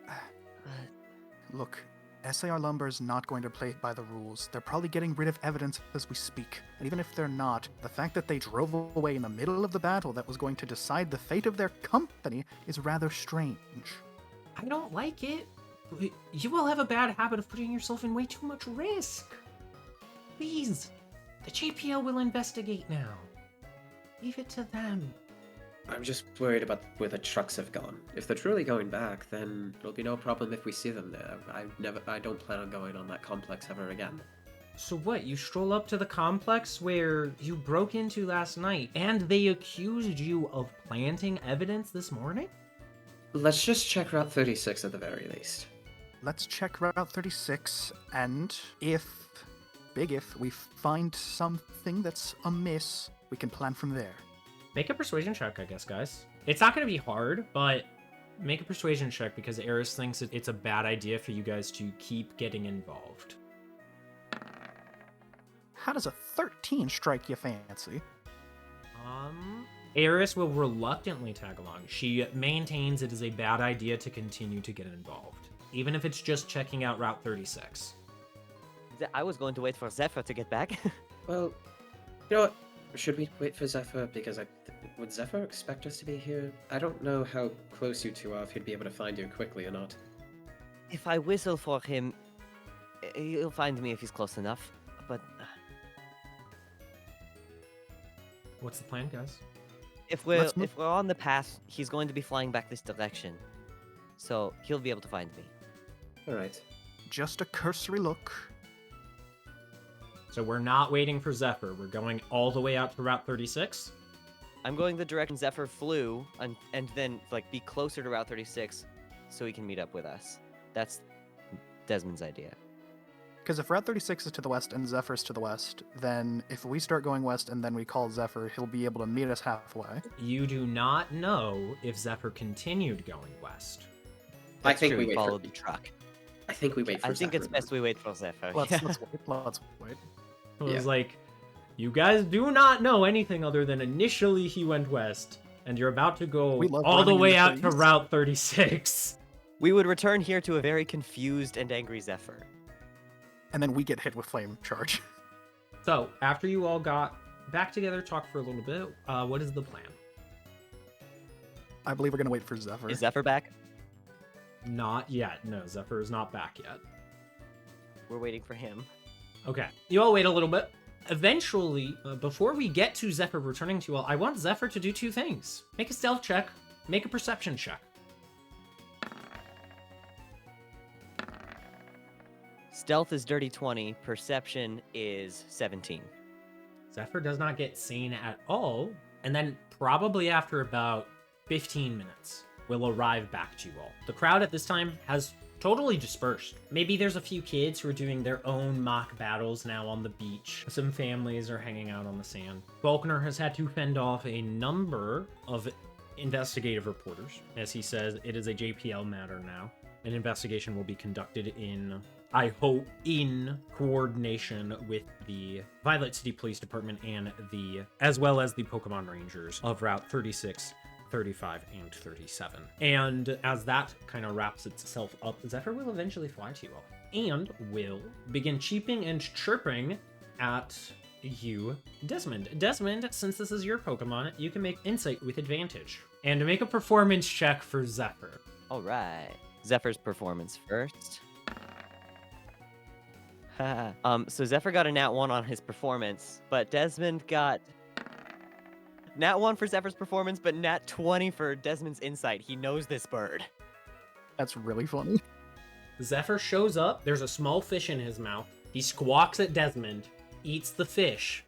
Look, SAR Lumber's not going to play by the rules. They're probably getting rid of evidence as we speak. And even if they're not, the fact that they drove away in the middle of the battle that was going to decide the fate of their company is rather strange. I don't like it. You all have a bad habit of putting yourself in way too much risk. Please, the JPL will investigate now. Leave it to them. I'm just worried about where the trucks have gone. If they're truly going back, then it'll be no problem if we see them there. I don't plan on going on that complex ever again. So what, you stroll up to the complex where you broke into last night, and they accused you of planting evidence this morning? Let's just check Route 36 at the very least. Let's check Route 36, and if we find something that's amiss, we can plan from there. Make a persuasion check, I guess, guys. It's not going to be hard, but make a persuasion check because Eris thinks it's a bad idea for you guys to keep getting involved. How does a 13 strike you fancy? Eris will reluctantly tag along. She maintains it is a bad idea to continue to get involved, even if it's just checking out Route 36. I was going to wait for Zephyr to get back. Well, you know what? Should we wait for Zephyr? Because would Zephyr expect us to be here? I don't know how close you two are, if he'd be able to find you quickly or not. If I whistle for him, he'll find me if he's close enough. But What's the plan, guys? if we're Let's move- on the path, he's going to be flying back this direction, so he'll be able to find me. Alright. Just a cursory look. So we're not waiting for Zephyr. We're going all the way out to Route 36. I'm going the direction Zephyr flew, and then like be closer to Route 36, so he can meet up with us. That's Desmond's idea. Because if Route 36 is to the west and Zephyr's to the west, then if we start going west and then we call Zephyr, he'll be able to meet us halfway. You do not know if Zephyr continued going west. I That's think true, we wait follow for the truck. I think we wait for I think Zephyr it's best we wait for Zephyr. Let's yeah. wait. It was Yeah. like, you guys do not know anything other than initially he went west, and you're about to go We love all the running way into out to things. Route 36. We would return here to a very confused and angry Zephyr. And then we get hit with flame charge. So, after you all got back together, talked for a little bit, what is the plan? I believe we're gonna wait for Zephyr. Is Zephyr back? Not yet. No, Zephyr is not back yet. We're waiting for him. Okay. You all wait a little bit. Eventually, before we get to Zephyr returning to you all, I want Zephyr to do two things. Make a stealth check, make a perception check. Stealth is dirty 20, perception is 17. Zephyr does not get seen at all, and then probably after about 15 minutes, will arrive back to you all. The crowd at this time has totally dispersed. Maybe there's a few kids who are doing their own mock battles now on the beach. Some families are hanging out on the sand. Falkner has had to fend off a number of investigative reporters. As he says, it is a JPL matter now. An investigation will be conducted in, I hope, in coordination with the Violet City Police Department and as well as the Pokemon Rangers of Route 36, 35, and 37. And as that kind of wraps itself up, Zephyr will eventually fly to you all and will begin cheeping and chirping at you, Desmond. Desmond, since this is your Pokemon, you can make Insight with advantage and make a performance check for Zephyr. All right. Zephyr's performance first. So Zephyr got a nat 1 on his performance, but Desmond got nat 1 for Zephyr's performance, but nat 20 for Desmond's insight. He knows this bird. That's really funny. Zephyr shows up, there's a small fish in his mouth. He squawks at Desmond, eats the fish,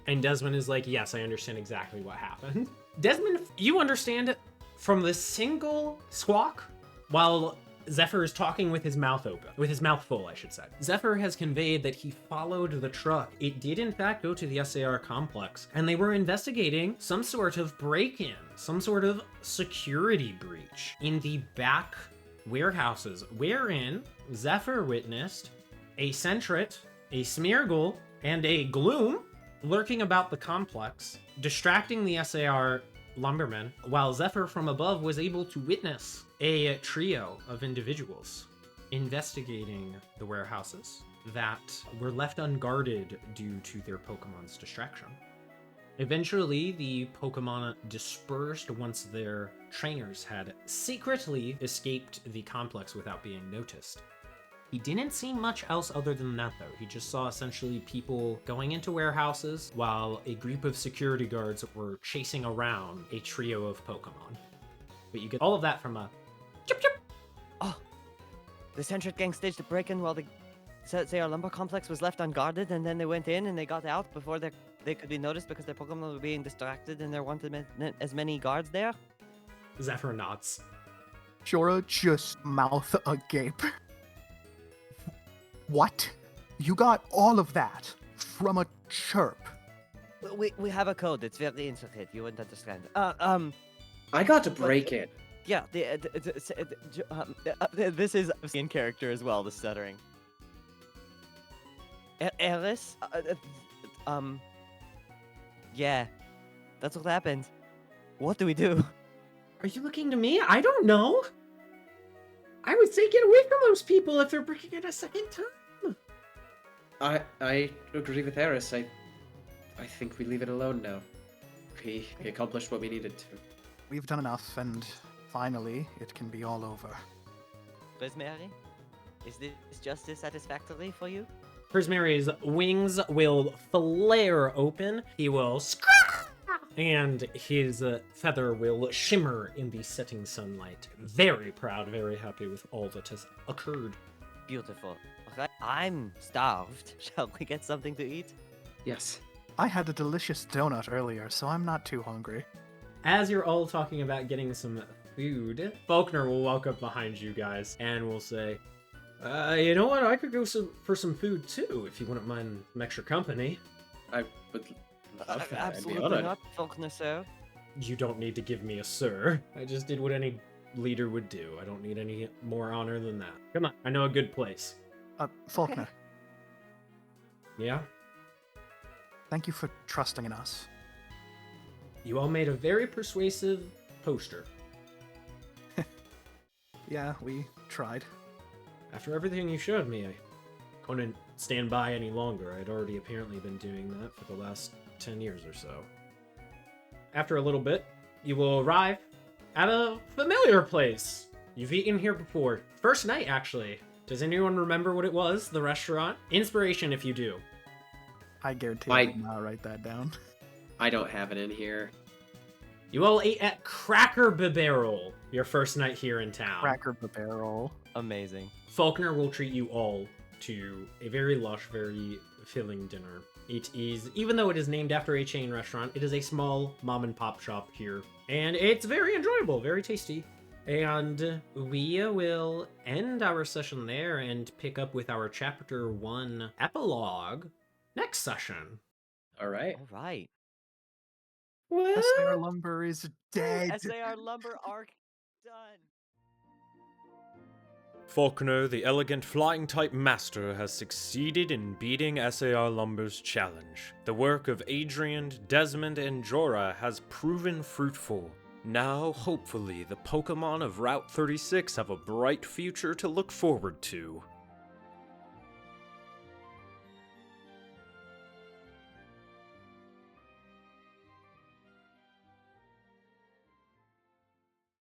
and Desmond is like, yes, I understand exactly what happened. Desmond, you understand from the single squawk while Zephyr is talking with his mouth open, with his mouth full, I should say. Zephyr has conveyed that he followed the truck. It did in fact go to the SAR complex, and they were investigating some sort of break-in, some sort of security breach in the back warehouses, wherein Zephyr witnessed a Sentret, a Smeargle, and a gloom lurking about the complex, distracting the SAR lumbermen, while Zephyr from above was able to witness a trio of individuals investigating the warehouses that were left unguarded due to their Pokemon's distraction. Eventually, the Pokemon dispersed once their trainers had secretly escaped the complex without being noticed. He didn't see much else other than that, though. He just saw essentially people going into warehouses while a group of security guards were chasing around a trio of Pokemon. But you get all of that from a chip chip. Oh, the Centric Gang staged a break-in while the SAR lumber complex was left unguarded, and then they went in and they got out before they could be noticed because their Pokemon were being distracted and there weren't as many guards there. Zephyr nods. Jorah just mouth agape. What? You got all of that from a chirp? We have a code. It's very intricate. You wouldn't understand. I got to break it. Yeah. This is in character as well. The stuttering. Eris. Yeah. That's what happened. What do we do? Are you looking to me? I don't know. I would say get away from those people if they're breaking it a second time. I agree with Eris. I think we leave it alone now. We accomplished what we needed to. We've done enough, and finally, it can be all over. Rosemary, is this justice satisfactory for you? Prismary's wings will flare open. He will scream, and his feather will shimmer in the setting sunlight. Very proud, very happy with all that has occurred. Beautiful. Okay, I'm starved. Shall we get something to eat? Yes. I had a delicious donut earlier, so I'm not too hungry. As you're all talking about getting some food, Falkner will walk up behind you guys and will say, you know what? I could go for some food too, if you wouldn't mind some extra company. I would love that. I'd be Absolutely honored. not, Falkner, sir. You don't need to give me a sir. I just did what any leader would do. I don't need any more honor than that. Come on, I know a good place. Falkner, Yeah? thank you for trusting in us. You all made a very persuasive poster. Yeah, we tried. After everything you showed me, I couldn't stand by any longer. I'd already apparently been doing that for the last 10 years or so. After a little bit, you will arrive at a familiar place. You've eaten here before. First night, actually. Does anyone remember what it was, the restaurant? Inspiration if you do. I guarantee I did not write that down. I don't have it in here. You all ate at Cracker Barrel your first night here in town. Cracker Barrel. Amazing. Falkner will treat you all to a very lush, very filling dinner. It is, even though it is named after a chain restaurant, it is a small mom and pop shop here. And it's very enjoyable, very tasty. And we will end our session there and pick up with our Chapter 1 epilogue next session. All right. All right. Well, SAR Lumber is dead. SAR Lumber arc done. Falkner, the elegant flying-type master, has succeeded in beating SAR Lumber's challenge. The work of Adrian, Desmond, and Jorah has proven fruitful. Now, hopefully, the Pokemon of Route 36 have a bright future to look forward to.